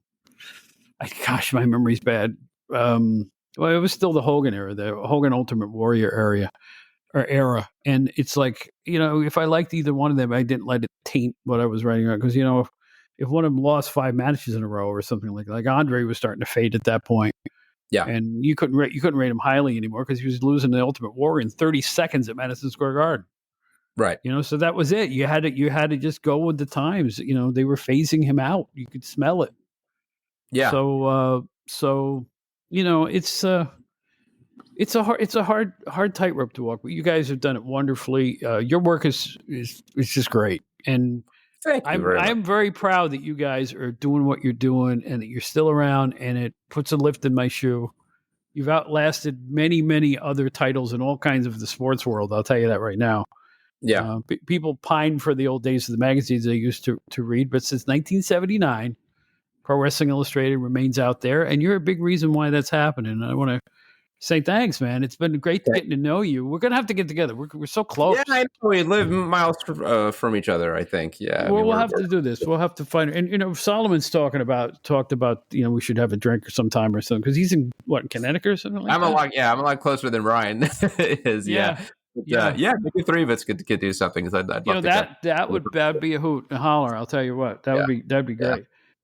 gosh, my memory's bad. Well, it was still the Hogan era, the Hogan Ultimate Warrior era, and it's like, if I liked either one of them, I didn't let it taint what I was writing about, because if one of them lost 5 matches in a row or something like Andre was starting to fade at that point, Yeah, and you couldn't rate him highly anymore because he was losing the Ultimate Warrior in 30 seconds at Madison Square Garden. right. So that was it. You had to just go with the times. They were phasing him out. You could smell it. Yeah, So it's a hard tightrope to walk, but you guys have done it wonderfully. Your work is just great, and thank you very much. I'm very proud that you guys are doing what you're doing and that you're still around, and it puts a lift in my shoe. You've outlasted many, many other titles in all kinds of the sports world. I'll tell you that right now. Yeah, People pine for the old days of the magazines they used to read, but since 1979, Pro Wrestling Illustrated remains out there, and you're a big reason why that's happening. And I want to say thanks, man. It's been great getting to know you. We're gonna have to get together. We're so close. yeah. I know we live miles from each other. I think. Yeah. Well, we'll have to do this. We'll have to find. And Solomon's talked about we should have a drink or sometime or something, because he's in Connecticut or something like that. I'm a lot closer than Ryan is. Yeah. Maybe three of us could do something. I'd love to that'd be a hoot and a holler. I'll tell you what, that'd be great. Yeah.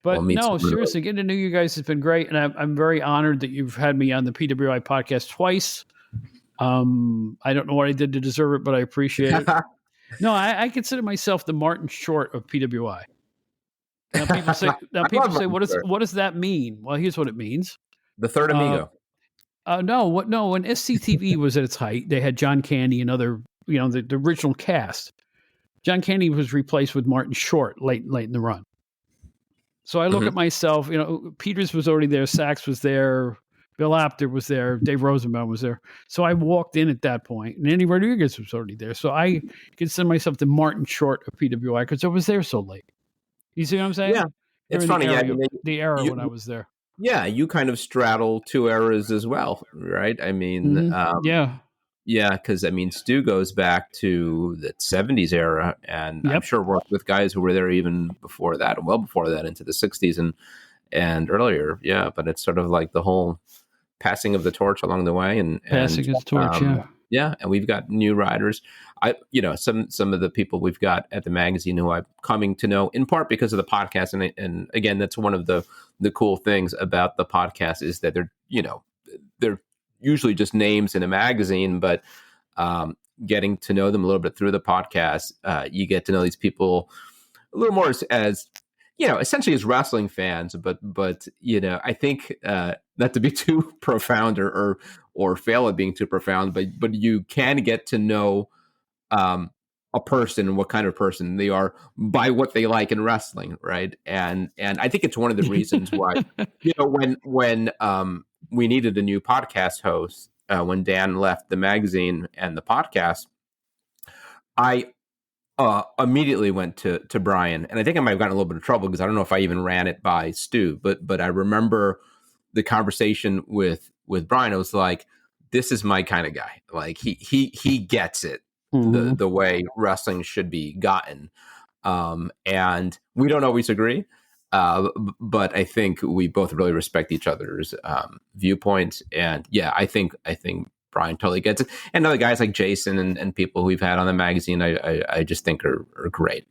But no, seriously, getting to know you guys has been great, and I'm very honored that you've had me on the PWI podcast twice. I don't know what I did to deserve it, but I appreciate it. No, I consider myself the Martin Short of PWI. Now people say, what does that mean? Well, here's what it means. The third amigo. No, when SCTV was at its height, they had John Candy and other, the original cast. John Candy was replaced with Martin Short late in the run. So I look at myself, Peters was already there, Sachs was there, Bill Apter was there, Dave Rosenbaum was there. So I walked in at that point, and Andy Rodriguez was already there. So I consider myself the Martin Short of PWI because I was there so late. You see what I'm saying? Yeah, it's funny. The era when I was there. Yeah, you kind of straddle two eras as well, right? I mean, because Stu goes back to the 70s era, and I'm sure worked with guys who were there even before that, and well before that, into the 60s and earlier. Yeah, but it's sort of like the whole passing of the torch along the way, and passing of the torch. Yeah, and we've got new writers. Some of the people we've got at the magazine who I'm coming to know in part because of the podcast, and again, that's one of the cool things about the podcast is that they're usually just names in a magazine, but getting to know them a little bit through the podcast, you get to know these people a little more as essentially as wrestling fans. But I think not to be too profound or fail at being too profound, but you can get to know a person and what kind of person they are by what they like in wrestling, right? And I think it's one of the reasons why when we needed a new podcast host when Dan left the magazine and the podcast, I immediately went to Brian, and I think I might have gotten a little bit of trouble because I don't know if I even ran it by Stu, but I remember the conversation with Brian. I was like, this is my kind of guy. Like he gets it, the way wrestling should be gotten. And we don't always agree. But I think we both really respect each other's viewpoints, and I think Brian totally gets it. And other guys like Jason and people we've had on the magazine, I just think are great.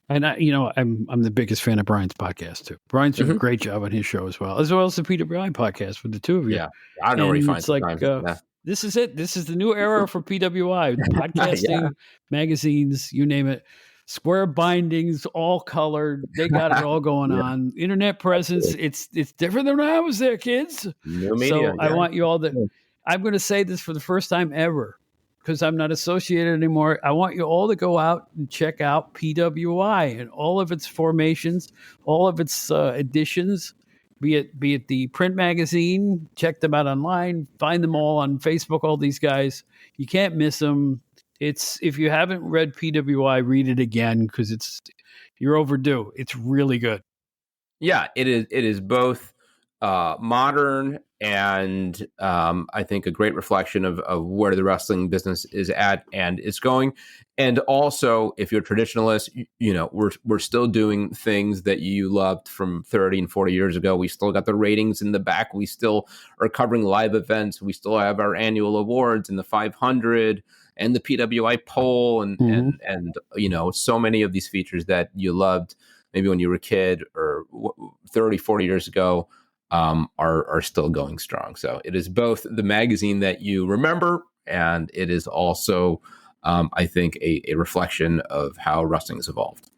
And I'm the biggest fan of Brian's podcast too. Brian's doing a great job on his show as well as the PWI podcast with the two of you. Yeah, I don't know where he finds the time. This is it. This is the new era for PWI podcasting, magazines, you name it. Square bindings, all colored. They got it all going on. Internet presence. It's different than when I was there, kids. New media. So I want you all to. I'm going to say this for the first time ever because I'm not associated anymore. I want you all to go out and check out PWI and all of its formations, all of its editions. Be it the print magazine. Check them out online. Find them all on Facebook. All these guys. You can't miss them. If you haven't read PWI, read it again because you're overdue. It's really good. Yeah, it is. It is both modern and I think a great reflection of where the wrestling business is at and is going. And also, if you're a traditionalist, we're still doing things that you loved from 30 and 40 years ago. We still got the ratings in the back. We still are covering live events. We still have our annual awards and the 500 and the PWI poll and so many of these features that you loved maybe when you were a kid or 30, 40 years ago, are still going strong. So it is both the magazine that you remember, and it is also, I think, a reflection of how wrestling has evolved.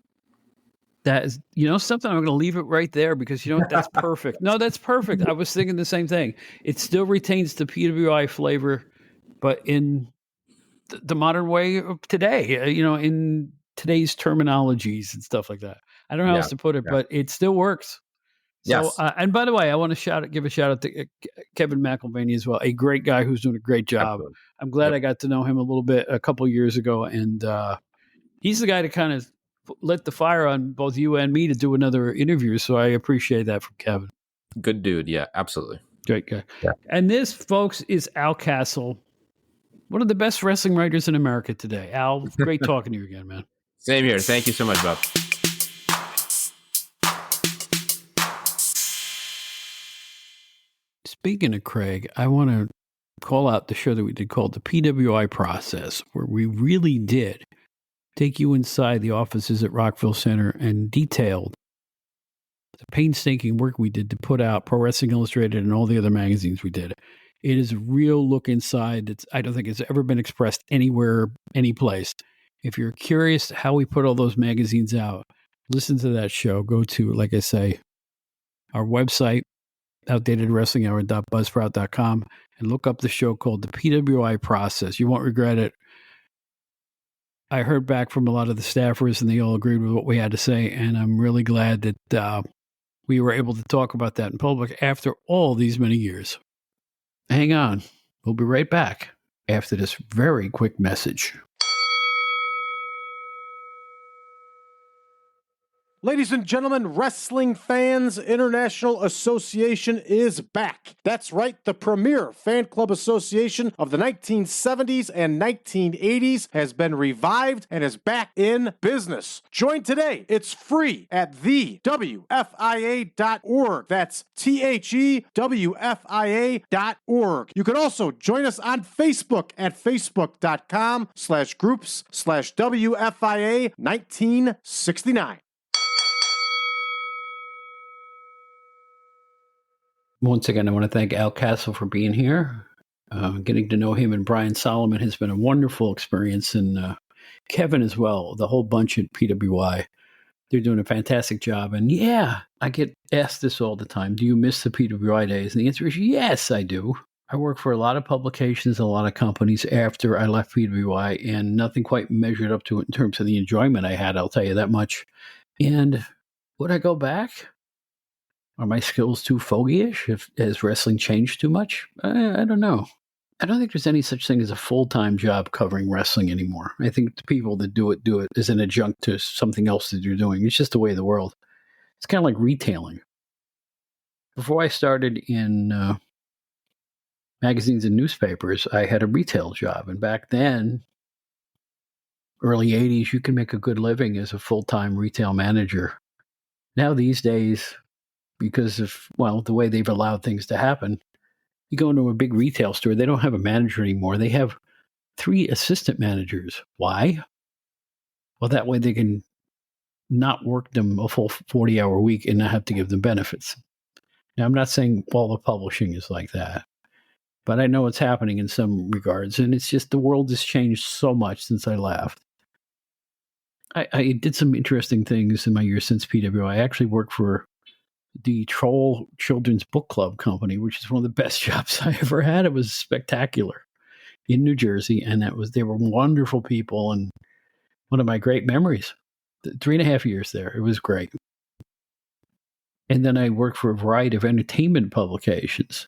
That is, something, I'm going to leave it right there because, that's perfect. No, that's perfect. I was thinking the same thing. It still retains the PWI flavor, but in the modern way of today, in today's terminologies and stuff like that. I don't know how else to put it, but it still works. So, Yes. And by the way, I want to give a shout out to Kevin McElvaney as well, a great guy who's doing a great job. Absolutely. I'm glad I got to know him a little bit a couple of years ago, and he's the guy to kind of lit the fire on both you and me to do another interview. So I appreciate that from Kevin. Good dude. Yeah, absolutely. Great guy. Yeah. And this, folks, is Al Castle, one of the best wrestling writers in America today. Al, great talking to you again, man. Same here. Thank you so much, Bob. Speaking of Craig, I want to call out the show that we did called the PWI Process, where we really did take you inside the offices at Rockville Center and detailed the painstaking work we did to put out Pro Wrestling Illustrated and all the other magazines we did. It is a real look inside. I don't think it's ever been expressed anywhere, any place. If you're curious how we put all those magazines out, listen to that show. Go to, like I say, our website, outdatedwrestlinghour.buzzsprout.com, and look up the show called the PWI Process. You won't regret it. I heard back from a lot of the staffers, and they all agreed with what we had to say, and I'm really glad that we were able to talk about that in public after all these many years. Hang on. We'll be right back after this very quick message. Ladies and gentlemen, Wrestling Fans International Association is back. That's right, the premier fan club association of the 1970s and 1980s has been revived and is back in business. Join today. It's free at thewfia.org. That's thewfia.org. You can also join us on Facebook at facebook.com/groups/WFIA 1969. Once again, I want to thank Al Castle for being here. Getting to know him and Brian Solomon has been a wonderful experience, and Kevin as well, the whole bunch at PWI. They're doing a fantastic job. And yeah, I get asked this all the time. Do you miss the PWI days? And the answer is yes, I do. I worked for a lot of publications, a lot of companies after I left PWI, and nothing quite measured up to it in terms of the enjoyment I had, I'll tell you that much. And would I go back? Are my skills too fogyish? Has wrestling changed too much? I don't know. I don't think there's any such thing as a full-time job covering wrestling anymore. I think the people that do it as an adjunct to something else that you're doing. It's just the way of the world. It's kind of like retailing. Before I started in magazines and newspapers, I had a retail job. And back then, early 80s, you can make a good living as a full-time retail manager. Now these days, because of, the way they've allowed things to happen, you go into a big retail store, they don't have a manager anymore. They have 3 assistant managers. Why? Well, that way they can not work them a full 40-hour week and not have to give them benefits. Now, I'm not saying all the publishing is like that, but I know it's happening in some regards. And it's just the world has changed so much since I left. I did some interesting things in my years since PWI. I actually worked for the Troll Children's Book Club Company, which is one of the best jobs I ever had. It was spectacular in New Jersey, and they were wonderful people, and one of my great memories. 3.5 years there. It was great. And then I worked for a variety of entertainment publications.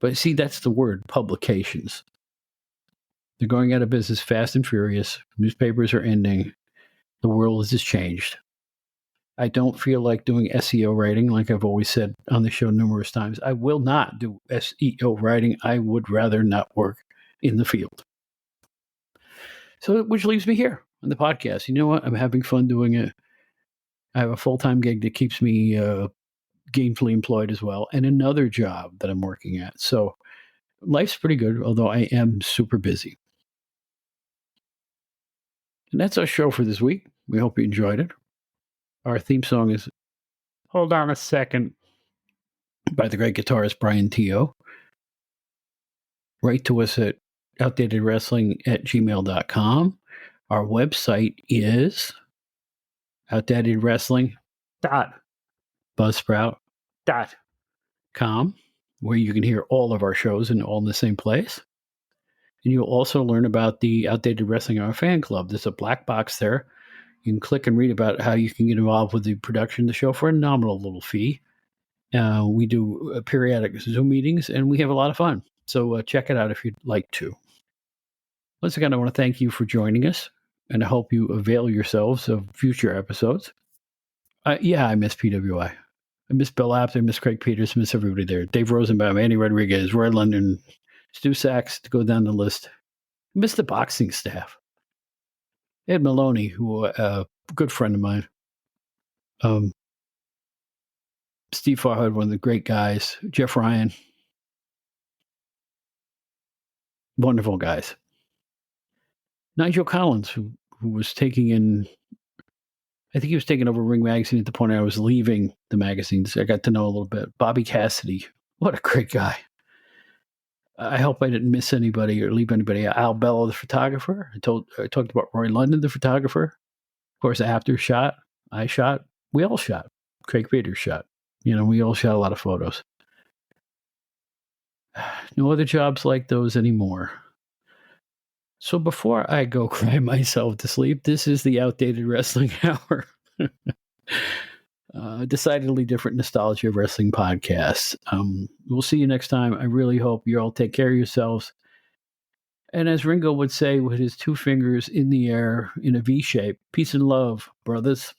But see, that's the word, publications. They're going out of business fast and furious. Newspapers are ending. The world has just changed. I don't feel like doing SEO writing, like I've always said on the show numerous times. I will not do SEO writing. I would rather not work in the field. So, which leaves me here on the podcast. You know what? I'm having fun doing it. I have a full-time gig that keeps me gainfully employed as well, and another job that I'm working at. So life's pretty good, although I am super busy. And that's our show for this week. We hope you enjoyed it. Our theme song is Hold On a Second by the great guitarist Brian Tio. Write to us at outdatedwrestling@gmail.com. Our website is outdatedwrestling.buzzsprout.com, where you can hear all of our shows and all in the same place. And you'll also learn about the Outdated Wrestling Hour fan club. There's a black box there. You can click and read about how you can get involved with the production of the show for a nominal little fee. We do periodic Zoom meetings, and we have a lot of fun. So check it out if you'd like to. Once again, I want to thank you for joining us, and I hope you avail yourselves of future episodes. I miss PWI. I miss Bill Apps. I miss Craig Peters. I miss everybody there. Dave Rosenbaum, Andy Rodriguez, Roy London, Stu Sachs, to go down the list. I miss the boxing staff. Ed Maloney, who a good friend of mine. Steve Farhood, one of the great guys. Jeff Ryan. Wonderful guys. Nigel Collins, who was taking in, I think he was taking over Ring Magazine at the point I was leaving the magazines. I got to know a little bit. Bobby Cassidy, what a great guy. I hope I didn't miss anybody or leave anybody. Al Bello, the photographer. I talked about Roy London, the photographer. Of course, after shot, I shot. We all shot. Craig Peters shot. We all shot a lot of photos. No other jobs like those anymore. So before I go cry myself to sleep, this is the Outdated Wrestling Hour. Decidedly different nostalgia of wrestling podcasts. We'll see you next time. I really hope you all take care of yourselves. And as Ringo would say with his two fingers in the air in a V shape, peace and love, brothers.